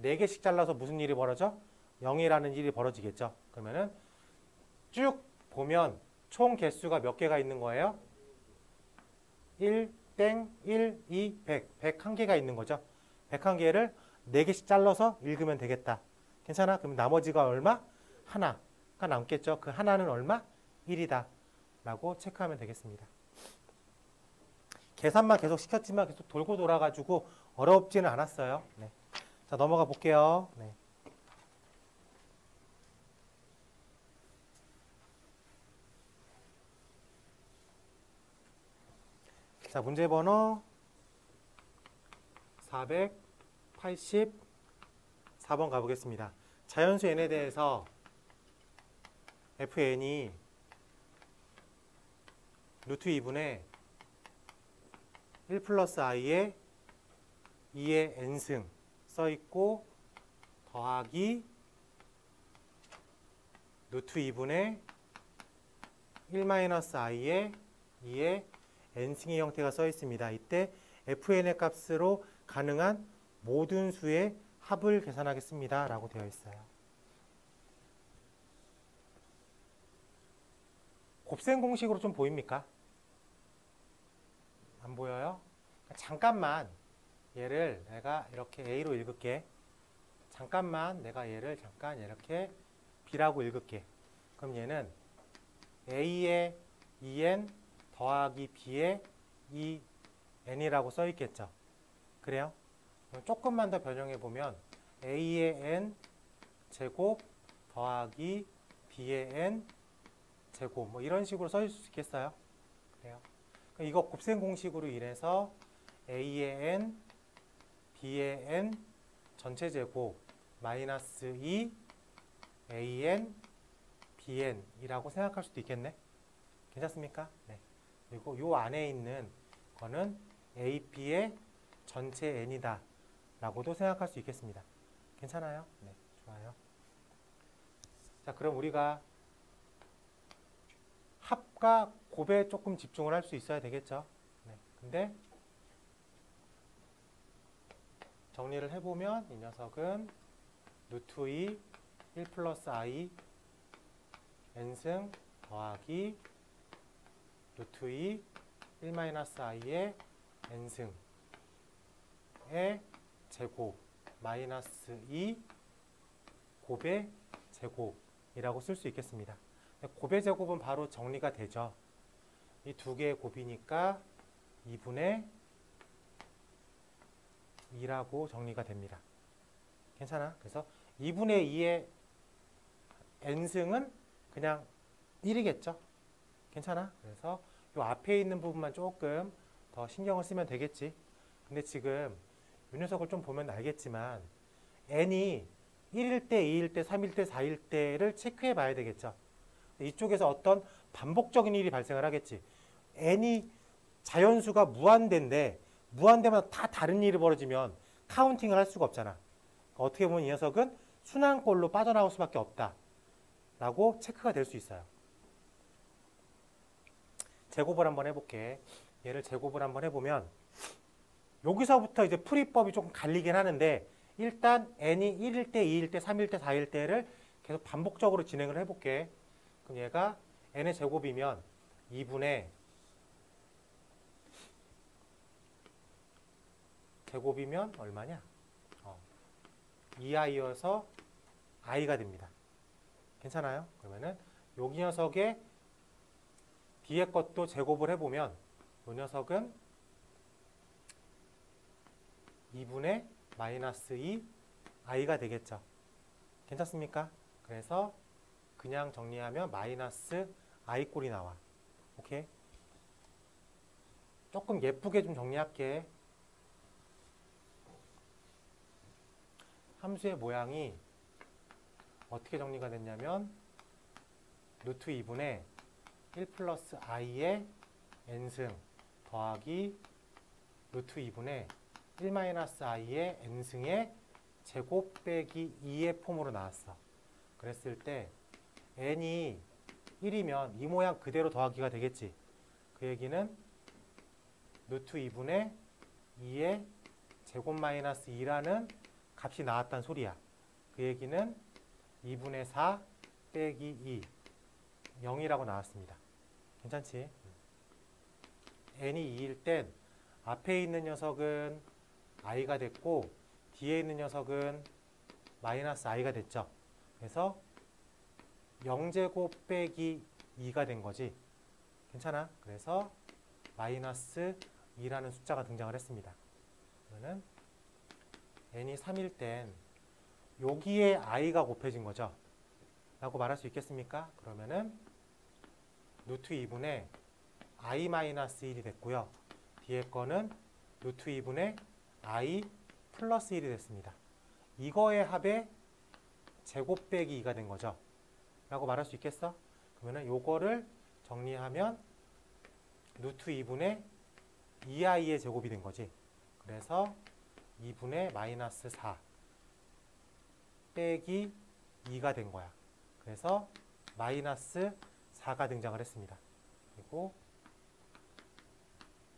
4개씩 잘라서 무슨 일이 벌어져? 0이라는 일이 벌어지겠죠. 그러면은 쭉 보면 총 개수가 몇 개가 있는 거예요? 1, 땡, 1, 2, 100. 101개가 있는 거죠. 101개를 4개씩 잘라서 읽으면 되겠다. 괜찮아? 그럼 나머지가 얼마? 하나가 남겠죠. 그 하나는 얼마? 1이다. 라고 체크하면 되겠습니다. 계산만 계속 시켰지만 계속 돌고 돌아가지고 어렵지는 않았어요. 네. 자, 넘어가 볼게요. 네. 자, 문제 번호 484번 가보겠습니다. 자연수 n에 대해서 fn이 루트 2분의 1 플러스 i에 2의 n승 써있고 더하기 루트 2분의 1 마이너스 i에 2의 n승의 형태가 써 있습니다. 이때 fn의 값으로 가능한 모든 수의 합을 계산하겠습니다. 라고 되어 있어요. 곱셈 공식으로 좀 보입니까? 안 보여요? 잠깐만 얘를 내가 이렇게 A로 읽을게. 잠깐만 내가 얘를 잠깐 이렇게 B라고 읽을게. 그럼 얘는 A의 2n 더하기 B의 2n이라고 써 있겠죠. 그래요? 조금만 더 변형해 보면 A의 n 제곱 더하기 B의 n 제곱 뭐 이런 식으로 써 있을 수 있겠어요? 그래요? 이거 곱셈 공식으로 인해서 A의 n, B의 n 전체 제곱 마이너스 2 AN, BN 이라고 생각할 수도 있겠네. 괜찮습니까? 네. 그리고 요 안에 있는 거는 AP의 전체 n이다 라고도 생각할 수 있겠습니다. 괜찮아요? 네, 좋아요. 자, 그럼 우리가 합과 곱에 조금 집중을 할 수 있어야 되겠죠. 네, 근데 정리를 해보면 이 녀석은 루트 2 1 플러스 i n승 더하기 루트 2 1-i의 n승의 제곱 마이너스 2 곱의 제곱이라고 쓸 수 있겠습니다. 곱의 제곱은 바로 정리가 되죠. 이 두 개의 곱이니까 2분의 2라고 정리가 됩니다. 괜찮아? 그래서 2분의 2의 n승은 그냥 1이겠죠? 괜찮아? 그래서 이 앞에 있는 부분만 조금 더 신경을 쓰면 되겠지. 근데 지금 이 녀석을 좀 보면 알겠지만 n이 1일 때, 2일 때, 3일 때, 4일 때를 체크해 봐야 되겠죠. 이쪽에서 어떤 반복적인 일이 발생을 하겠지. n이 자연수가 무한대인데 무한대마다 다 다른 일이 벌어지면 카운팅을 할 수가 없잖아. 어떻게 보면 이 녀석은 순환꼴로 빠져나올 수밖에 없다 라고 체크가 될 수 있어요. 제곱을 한번 해볼게. 얘를 제곱을 한번 해보면 여기서부터 이제 풀이법이 조금 갈리긴 하는데 일단 n이 1일 때, 2일 때, 3일 때, 4일 때를 계속 반복적으로 진행을 해볼게. 그럼 얘가 n의 제곱이면 2분의 제곱이면 얼마냐? 2i여서 i가 됩니다. 괜찮아요? 그러면은 여기 녀석의 뒤에 것도 제곱을 해보면 이 녀석은 2분의 마이너스 2 i가 되겠죠. 괜찮습니까? 그래서 그냥 정리하면 마이너스 i 꼴이 나와. 오케이? 조금 예쁘게 좀 정리할게. 함수의 모양이 어떻게 정리가 됐냐면 루트 2분의 1 플러스 i의 n승 더하기 루트 2분의 1 마이너스 i의 n승의 제곱 빼기 2의 폼으로 나왔어. 그랬을 때 n이 1이면 이 모양 그대로 더하기가 되겠지. 그 얘기는 루트 2분의 2의 제곱 마이너스 2라는 값이 나왔단 소리야. 그 얘기는 2분의 4 빼기 2 0이라고 나왔습니다. 괜찮지? n이 2일 땐 앞에 있는 녀석은 i가 됐고 뒤에 있는 녀석은 마이너스 i가 됐죠. 그래서 0제곱 빼기 2가 된 거지. 괜찮아? 그래서 마이너스 2라는 숫자가 등장을 했습니다. 그러면은 n이 3일 땐 여기에 i가 곱해진 거죠. 라고 말할 수 있겠습니까? 그러면은 루트 2분의 i 마이너스 1이 됐고요. 뒤에 거는 루트 2분의 i 플러스 1이 됐습니다. 이거의 합의 제곱 빼기 2가 된 거죠. 라고 말할 수 있겠어? 그러면은 요거를 정리하면 루트 2분의 2i의 제곱이 된 거지. 그래서 2분의 마이너스 4 빼기 2가 된 거야. 그래서 마이너스 4가 등장을 했습니다. 그리고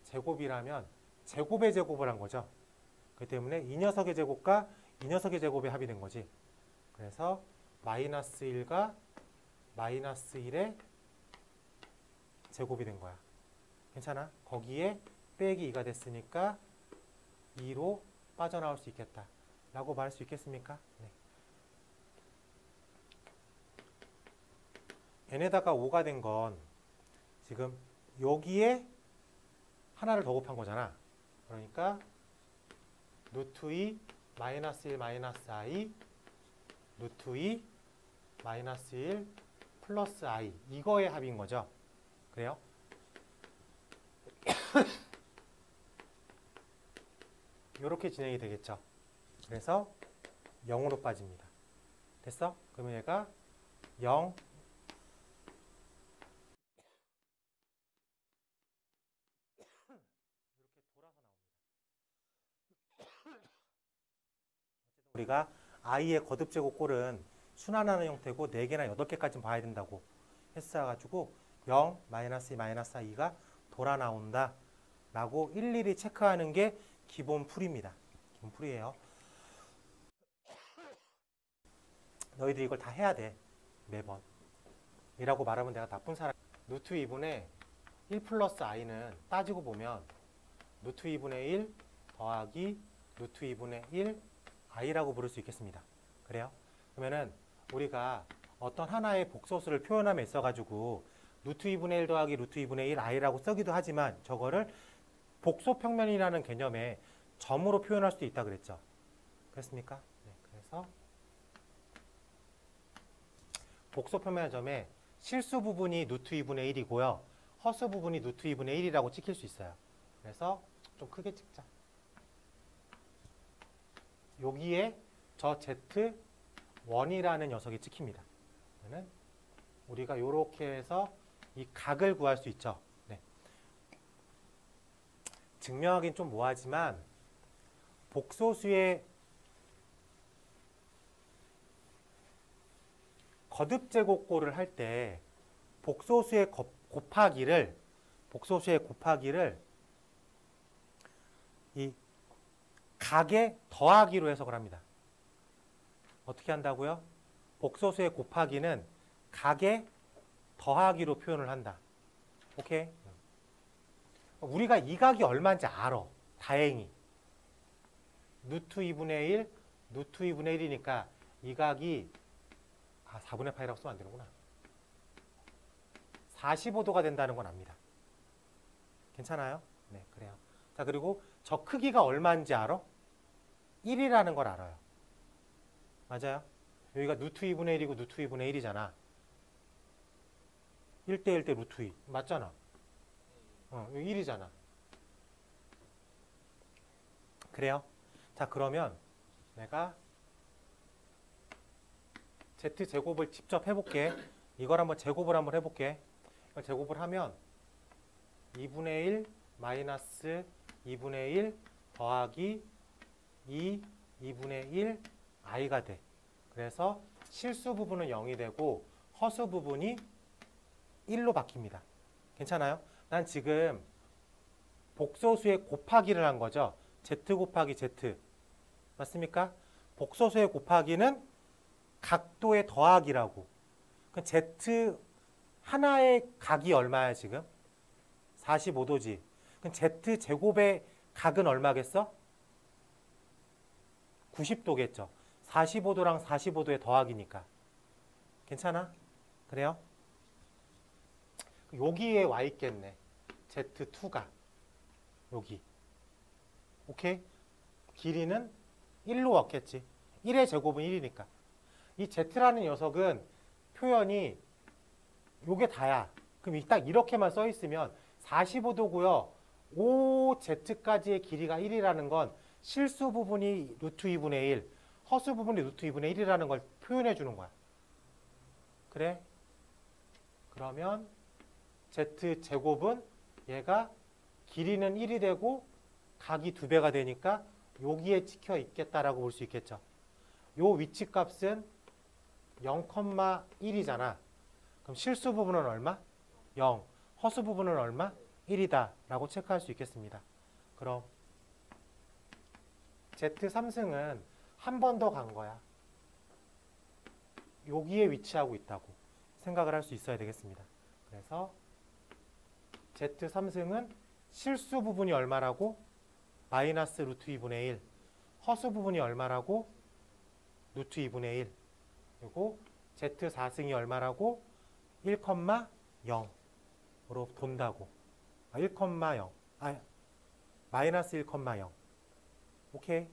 제곱이라면 제곱의 제곱을 한 거죠. 그렇기 때문에 이 녀석의 제곱과 이 녀석의 제곱의 합이 된 거지. 그래서 마이너스 1과 마이너스 1의 제곱이 된 거야. 괜찮아? 거기에 빼기 2가 됐으니까 2로 빠져나올 수 있겠다. 라고 말할 수 있겠습니까? 네. n에다가 5가 된 건 지금 여기에 하나를 더 곱한 거잖아. 그러니까 루트 2 마이너스 1 마이너스 i 루트 2 마이너스 1 플러스 i 이거의 합인 거죠. 그래요? 이렇게 진행이 되겠죠. 그래서 0으로 빠집니다. 됐어? 그러면 얘가 0 이렇게 돌아서 나옵니다. 우리가 i의 거듭제곱 꼴은 순환하는 형태고 4개나 8개까지 봐야 된다고 했어가지고 0, 마이너스 2, 마이너스 2가 돌아 나온다 라고 일일이 체크하는 게 기본 풀입니다. 기본 풀이에요. 너희들이 이걸 다 해야 돼. 매번. 이라고 말하면 내가 나쁜 사람. 루트 2분의 1 플러스 i는 따지고 보면 루트 2분의 1 더하기 루트 2분의 1 i라고 부를 수 있겠습니다. 그래요? 그러면은 우리가 어떤 하나의 복소수를 표현함에 있어가지고 루트 2분의 1 더하기 루트 2분의 1 i라고 쓰기도 하지만 저거를 복소평면이라는 개념에 점으로 표현할 수도 있다 그랬죠. 그렇습니까? 네, 그래서 복소평면의 점에 실수 부분이 루트 2분의 1이고요. 허수 부분이 루트 2분의 1이라고 찍힐 수 있어요. 그래서 좀 크게 찍자. 여기에 저 Z1이라는 녀석이 찍힙니다. 그러면 우리가 이렇게 해서 이 각을 구할 수 있죠. 네. 증명하기는 좀 뭐하지만 복소수의 거듭제곱꼴을 할 때 복소수의 곱하기를 이 각에 더하기로 해석을 합니다. 어떻게 한다고요? 복소수의 곱하기는 각에 더하기로 표현을 한다. 오케이? 우리가 이 각이 얼마인지 알아. 다행히. 루트 2분의 1, 루트 2분의 1이니까 이 각이 4분의 파이라고 쓰면 안 되는구나. 45도가 된다는 건 압니다. 괜찮아요? 네, 그래요. 자, 그리고 저 크기가 얼마인지 알아? 1이라는 걸 알아요. 맞아요? 여기가 루트 2분의 1이고 루트 2분의 1이잖아. 1대 1대 루트 2. 맞잖아. 여기 1이잖아. 그래요? 자, 그러면 내가 Z제곱을 직접 해볼게. 이걸 한번 제곱을 한번 해볼게. 이걸 제곱을 하면 2분의 1 마이너스 2분의 1 더하기 2분의 1 i가 돼. 그래서 실수 부분은 0이 되고 허수 부분이 1로 바뀝니다. 괜찮아요? 난 지금 복소수의 곱하기를 한 거죠. Z 곱하기 Z. 맞습니까? 복소수의 곱하기는 각도의 더하기라고. 그럼 Z 하나의 각이 얼마야 지금? 45도지. 그럼 Z 제곱의 각은 얼마겠어? 90도겠죠. 45도랑 45도의 더하기니까. 괜찮아? 그래요? 여기에 와 있겠네. Z2가. 여기. 오케이? 길이는 1로 왔겠지. 1의 제곱은 1이니까. 이 Z라는 녀석은 표현이 요게 다야. 그럼 딱 이렇게만 써 있으면 45도고요. 5Z까지의 길이가 1이라는 건 실수 부분이 루트 2분의 1, 허수 부분이 루트 2분의 1이라는 걸 표현해 주는 거야. 그래? 그러면 Z제곱은 얘가 길이는 1이 되고 각이 2배가 되니까 여기에 찍혀 있겠다라고 볼 수 있겠죠. 요 위치 값은 0,1이잖아. 그럼 실수 부분은 얼마? 0. 허수 부분은 얼마? 1이다 라고 체크할 수 있겠습니다. 그럼 Z3승은 한 번 더 간 거야. 여기에 위치하고 있다고 생각을 할 수 있어야 되겠습니다. 그래서 Z3승은 실수 부분이 얼마라고? 마이너스 루트 2분의 1. 허수 부분이 얼마라고? 루트 2분의 1. 그리고 Z4승이 얼마라고? 1,0으로 돈다고. 1,0. 마이너스 1,0. 오케이?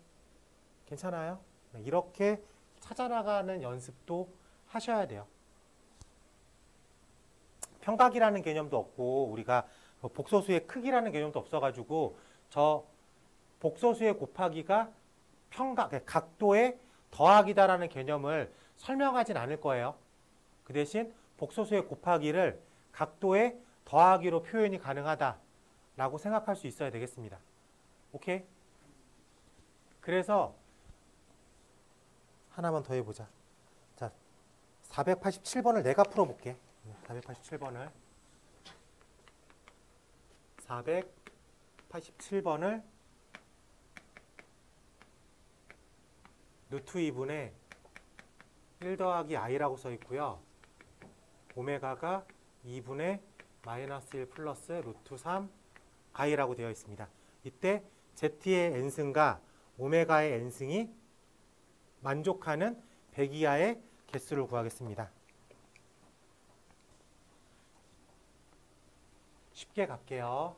괜찮아요? 이렇게 찾아나가는 연습도 하셔야 돼요. 평각이라는 개념도 없고 우리가 복소수의 크기라는 개념도 없어가지고 저 복소수의 곱하기가 평각, 각도의 더하기다라는 개념을 설명하진 않을 거예요. 그 대신 복소수의 곱하기를 각도의 더하기로 표현이 가능하다라고 생각할 수 있어야 되겠습니다. 오케이? 그래서 하나만 더 해보자. 자, 487번을 내가 풀어볼게. 487번을 루트 2분의 1 더하기 i라고 써 있고요. 오메가가 2분의 마이너스 1 플러스 루트 3 i라고 되어 있습니다. 이때 z의 n승과 오메가의 n승이 만족하는 100 이하의 개수를 구하겠습니다. 쉽게 갈게요.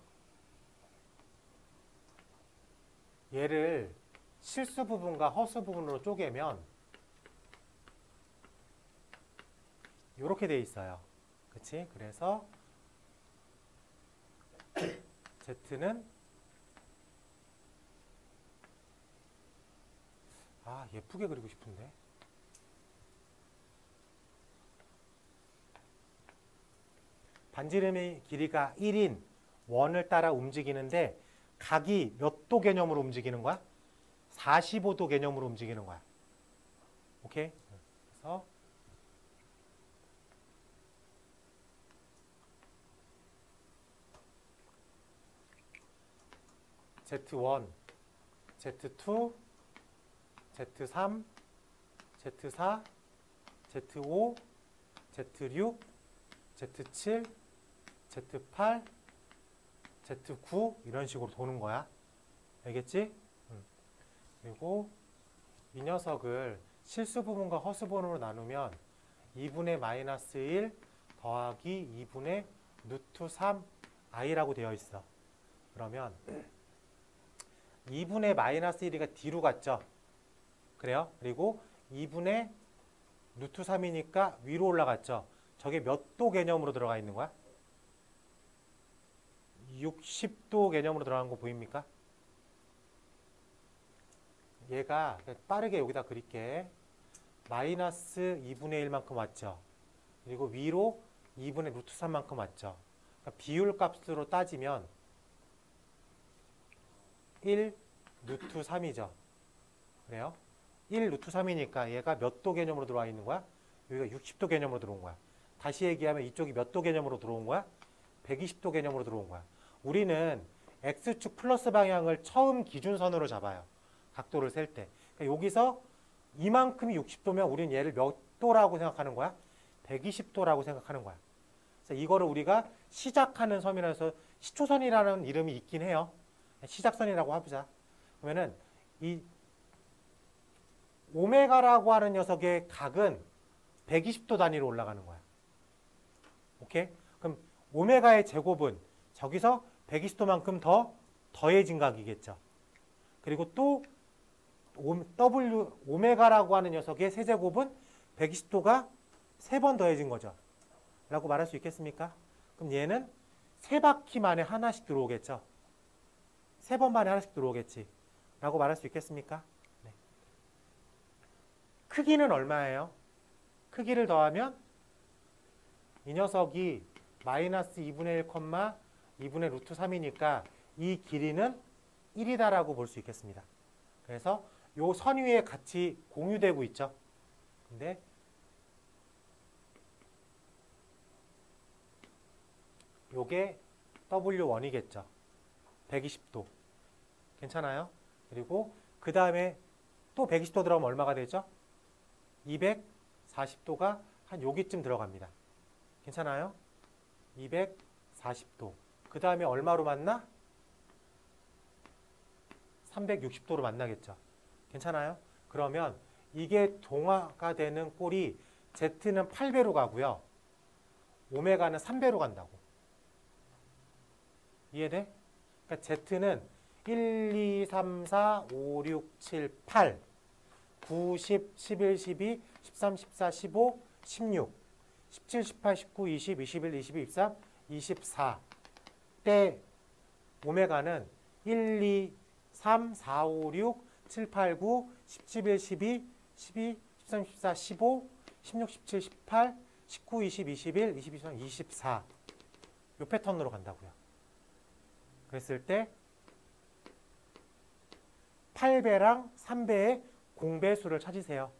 얘를 실수 부분과 허수 부분으로 쪼개면 이렇게 돼 있어요. 그치? 그래서 Z는 예쁘게 그리고 싶은데 반지름의 길이가 1인 원을 따라 움직이는데 각이 몇 도 개념으로 움직이는 거야? 45도 개념으로 움직이는 거야. 오케이? 그래서 Z1, Z2, Z3, Z4, Z5, Z6, Z7, Z8, Z9 이런 식으로 도는 거야. 알겠지? 그리고 이 녀석을 실수 부분과 허수 부분으로 나누면 2분의 마이너스 1 더하기 2분의 루트 3 i라고 되어 있어. 그러면 2분의 마이너스 1이가 뒤로 갔죠? 그래요? 그리고 2분의 루트 3이니까 위로 올라갔죠? 저게 몇 도 개념으로 들어가 있는 거야? 60도 개념으로 들어간 거 보입니까? 얘가 빠르게 여기다 그릴게. 마이너스 2분의 1만큼 왔죠? 그리고 위로 2분의 루트 3만큼 왔죠? 그러니까 비율 값으로 따지면 1 루트 3이죠. 그래요? 1 루트 3이니까 얘가 몇 도 개념으로 들어와 있는 거야? 여기가 60도 개념으로 들어온 거야. 다시 얘기하면 이쪽이 몇 도 개념으로 들어온 거야? 120도 개념으로 들어온 거야. 우리는 X축 플러스 방향을 처음 기준선으로 잡아요. 각도를 셀 때. 그러니까 여기서 이만큼이 60도면 우리는 얘를 몇 도라고 생각하는 거야? 120도라고 생각하는 거야. 그래서 이거를 우리가 시작하는 섬이라 해서 시초선이라는 이름이 있긴 해요. 시작선이라고 해보자. 그러면은 이 오메가라고 하는 녀석의 각은 120도 단위로 올라가는 거야. 오케이? 그럼 오메가의 제곱은 저기서 120도만큼 더 더해진 각이겠죠. 그리고 또 오메가라고 하는 녀석의 세제곱은 120도가 3번 더해진 거죠. 라고 말할 수 있겠습니까? 그럼 얘는 3바퀴 만에 하나씩 들어오겠죠. 3번 만에 하나씩 들어오겠지. 라고 말할 수 있겠습니까? 네. 크기는 얼마예요? 크기를 더하면 이 녀석이 마이너스 2분의 1, 2분의 루트 3이니까 이 길이는 1이다라고 볼 수 있겠습니다. 그래서 요 선 위에 같이 공유되고 있죠. 근데 요게 W1이겠죠. 120도. 괜찮아요? 그리고 그 다음에 또 120도 들어가면 얼마가 되죠? 240도가 한 여기쯤 들어갑니다. 괜찮아요? 240도. 그 다음에 얼마로 만나? 360도로 만나겠죠. 괜찮아요? 그러면 이게 동화가 되는 꼴이 Z는 8배로 가고요. 오메가는 3배로 간다고. 이해돼? 그러니까 Z는 1, 2, 3, 4, 5, 6, 7, 8, 9, 10, 11, 12, 13, 14, 15, 16, 17, 18, 19, 20, 21, 22, 23, 24. 때 오메가는 1, 2, 3, 4, 5, 6, 7, 8, 9, 10, 11, 12, 12, 13, 14, 15, 16, 17, 18, 19, 20, 21, 22, 23, 24. 요 패턴으로 간다고요. 그랬을 때 8배랑 3배의 공배수를 찾으세요.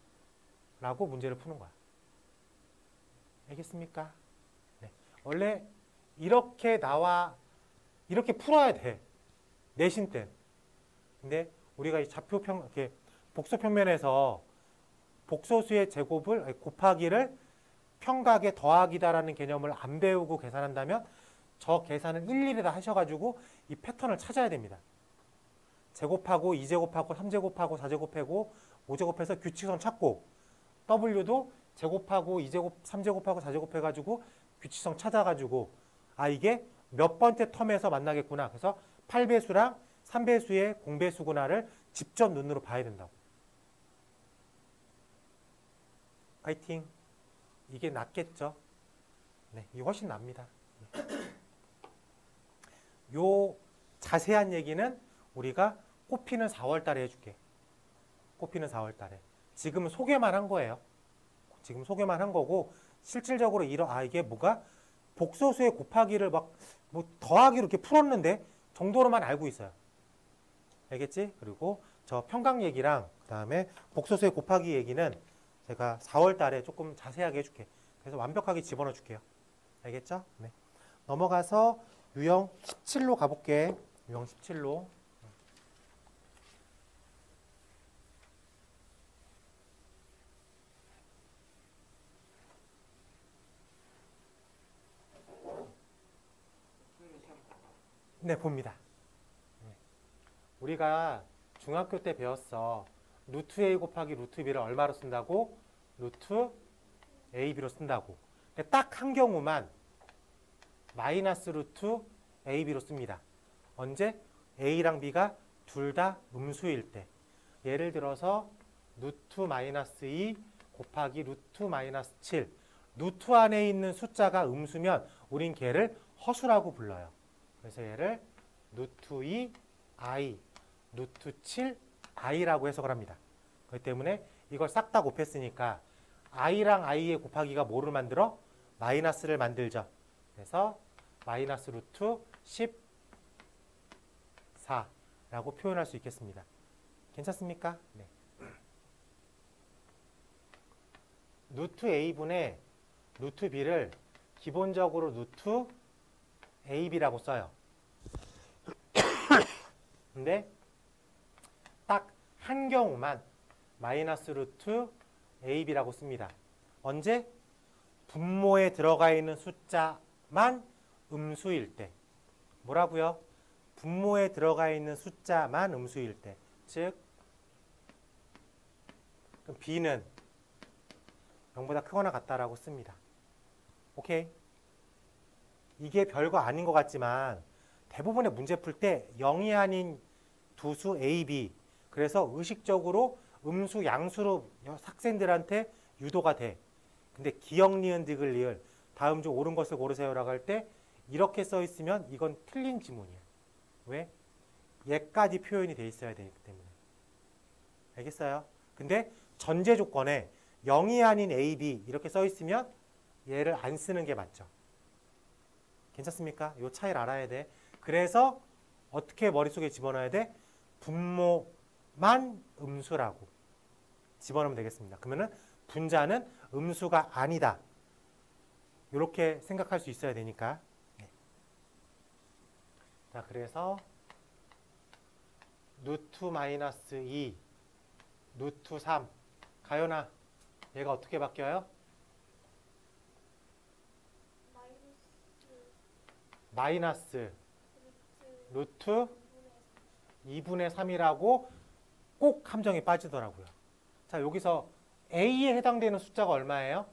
라고 문제를 푸는 거야. 알겠습니까? 네. 원래 이렇게 풀어야 돼. 내신 때. 근데 우리가 이 이렇게 복소평면에서 복소수의 제곱을 곱하기를 평각의 더하기다라는 개념을 안 배우고 계산한다면 저 계산을 일일이 다 하셔가지고 이 패턴을 찾아야 됩니다. 제곱하고 2제곱하고 3제곱하고 4제곱하고 5제곱해서 규칙선 찾고 W도 제곱하고 2제곱, 3제곱하고 4제곱 해가지고 규칙성 찾아가지고 아 이게 몇 번째 텀에서 만나겠구나. 그래서 8배수랑 3배수의 공배수구나를 직접 눈으로 봐야 된다고. 파이팅. 이게 낫겠죠? 네, 이게 훨씬 납니다. 요 자세한 얘기는 우리가 꽃피는 4월 달에 해줄게. 꽃피는 4월 달에. 지금은 소개만 한 거예요. 지금 소개만 한 거고 실질적으로 이게 뭐가 복소수의 곱하기를 막 뭐 더하기로 이렇게 풀었는데 정도로만 알고 있어요. 알겠지? 그리고 저 평강 얘기랑 그다음에 복소수의 곱하기 얘기는 제가 4월 달에 조금 자세하게 해줄게. 그래서 완벽하게 집어넣어 줄게요. 알겠죠? 네. 넘어가서 유형 17로 가볼게. 유형 17로. 네, 봅니다. 네. 우리가 중학교 때 배웠어. 루트 A 곱하기 루트 B를 얼마로 쓴다고? 루트 AB로 쓴다고. 딱 한 경우만 마이너스 루트 AB로 씁니다. 언제? A랑 B가 둘 다 음수일 때. 예를 들어서 루트 마이너스 2 곱하기 루트 마이너스 7. 루트 안에 있는 숫자가 음수면 우린 걔를 허수라고 불러요. 그래서 얘를 루트 2 I, 루트 7 I라고 해석을 합니다. 그렇기 때문에 이걸 싹 다 곱했으니까 I랑 I의 곱하기가 뭐를 만들어? 마이너스를 만들죠. 그래서 마이너스 루트 14라고 표현할 수 있겠습니다. 괜찮습니까? 네. 루트 A분의 루트 B를 기본적으로 루트 AB라고 써요. 근데 딱 한 경우만 마이너스 루트 AB라고 씁니다. 언제? 분모에 들어가 있는 숫자만 음수일 때. 뭐라고요? 분모에 들어가 있는 숫자만 음수일 때. 즉 그럼 B는 0보다 크거나 같다라고 씁니다. 오케이? 이게 별거 아닌 것 같지만 대부분의 문제 풀 때 0이 아닌 두 수 A, B 그래서 의식적으로 음수, 양수로 학생들한테 유도가 돼. 근데 기역, 니은, 디귿, 리을 다음 중 옳은 것을 고르세요라고 할 때 이렇게 써 있으면 이건 틀린 지문이야. 왜? 얘까지 표현이 돼 있어야 되기 때문에. 알겠어요? 근데 전제 조건에 0이 아닌 A, B 이렇게 써 있으면 얘를 안 쓰는 게 맞죠. 괜찮습니까? 이 차이를 알아야 돼. 그래서 어떻게 머릿속에 집어넣어야 돼? 분모만 음수라고 집어넣으면 되겠습니다. 그러면은 분자는 음수가 아니다. 이렇게 생각할 수 있어야 되니까. 네. 자, 그래서 루트 마이너스 2, 루트 3. 가연아, 얘가 어떻게 바뀌어요? 마이너스 루트 2분의 3이라고 꼭 함정에 빠지더라고요. 자, 여기서 A에 해당되는 숫자가 얼마예요?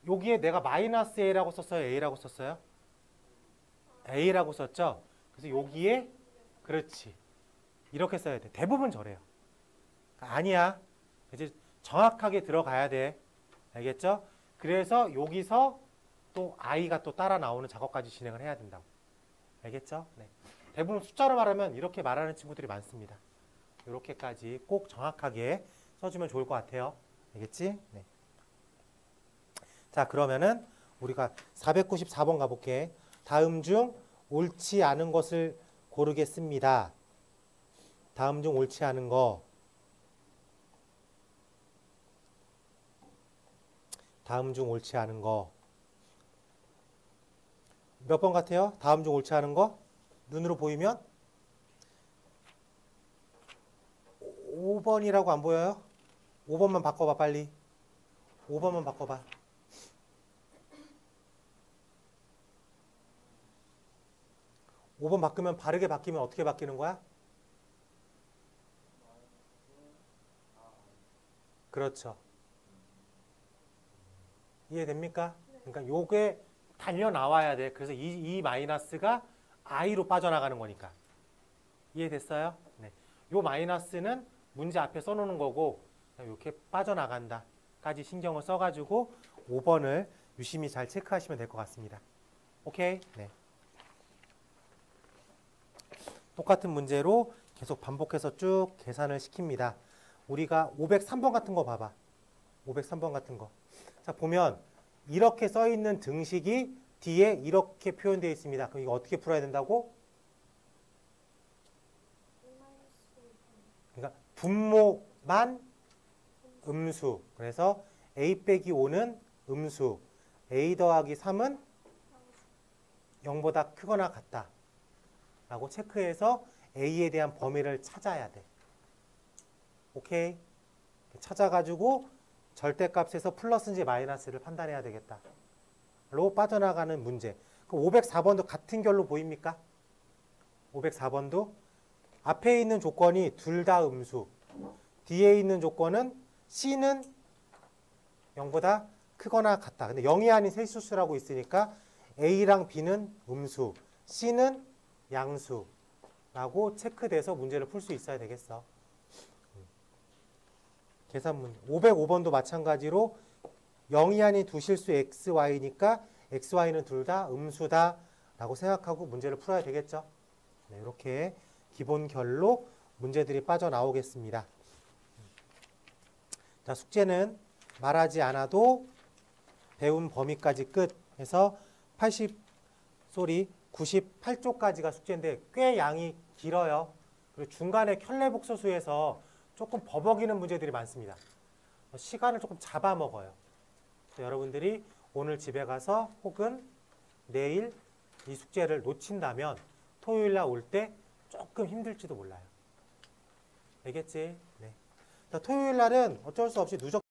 여기에 내가 마이너스 A라고 썼어요? A라고 썼어요? A라고 썼죠? 그래서 여기에 그렇지. 이렇게 써야 돼. 대부분 저래요. 아니야. 이제 정확하게 들어가야 돼. 알겠죠? 그래서 여기서 또 I가 또 따라 나오는 작업까지 진행을 해야 된다고. 알겠죠? 네. 대부분 숫자로 말하면 이렇게 말하는 친구들이 많습니다. 이렇게까지 꼭 정확하게 써주면 좋을 것 같아요. 알겠지? 네. 자, 그러면은 우리가 494번 가볼게. 다음 중 옳지 않은 것을 고르겠습니다. 다음 중 옳지 않은 거. 다음 중 옳지 않은 거. 몇 번 같아요? 다음 중 옳지 않은 거? 눈으로 보이면 5번이라고 안 보여요? 5번만 바꿔봐 빨리. 5번만 바꿔봐. 5번 바꾸면 바르게 바뀌면 어떻게 바뀌는 거야? 그렇죠. 이해됩니까? 그러니까 요게 달려 나와야 돼. 그래서 이 마이너스가 i로 빠져나가는 거니까. 이해됐어요? 네. 요 마이너스는 문제 앞에 써놓는 거고 이렇게 빠져나간다까지 신경을 써가지고 5번을 유심히 잘 체크하시면 될 것 같습니다. 오케이? 네. 똑같은 문제로 계속 반복해서 쭉 계산을 시킵니다. 우리가 503번 같은 거 봐봐. 503번 같은 거. 자, 보면 이렇게 써 있는 등식이 뒤에 이렇게 표현되어 있습니다. 그럼 이거 어떻게 풀어야 된다고? 그러니까 분모만 음수. 그래서 a 빼기 5는 음수. a 더하기 3은 0보다 크거나 같다. 라고 체크해서 a에 대한 범위를 찾아야 돼. 오케이? 찾아가지고 절대값에서 플러스인지 마이너스를 판단해야 되겠다. 로 빠져나가는 문제. 그럼 504번도 같은 결로 보입니까? 504번도 앞에 있는 조건이 둘 다 음수. 뒤에 있는 조건은 C는 0보다 크거나 같다. 근데 0이 아닌 세수수라고 있으니까 A랑 B는 음수, C는 양수라고 체크돼서 문제를 풀 수 있어야 되겠어. 계산 문제. 505번도 마찬가지로 0이 아닌 두 실수 x, y니까 x, y는 둘 다 음수다 라고 생각하고 문제를 풀어야 되겠죠. 네, 이렇게 기본 결로 문제들이 빠져나오겠습니다. 자, 숙제는 말하지 않아도 배운 범위까지 끝 해서 98쪽까지가 숙제인데 꽤 양이 길어요. 그리고 중간에 켤레복소수에서 조금 버벅이는 문제들이 많습니다. 시간을 조금 잡아먹어요. 여러분들이 오늘 집에 가서 혹은 내일 이 숙제를 놓친다면 토요일 날 올 때 조금 힘들지도 몰라요. 알겠지? 네. 토요일 날은 어쩔 수 없이 누적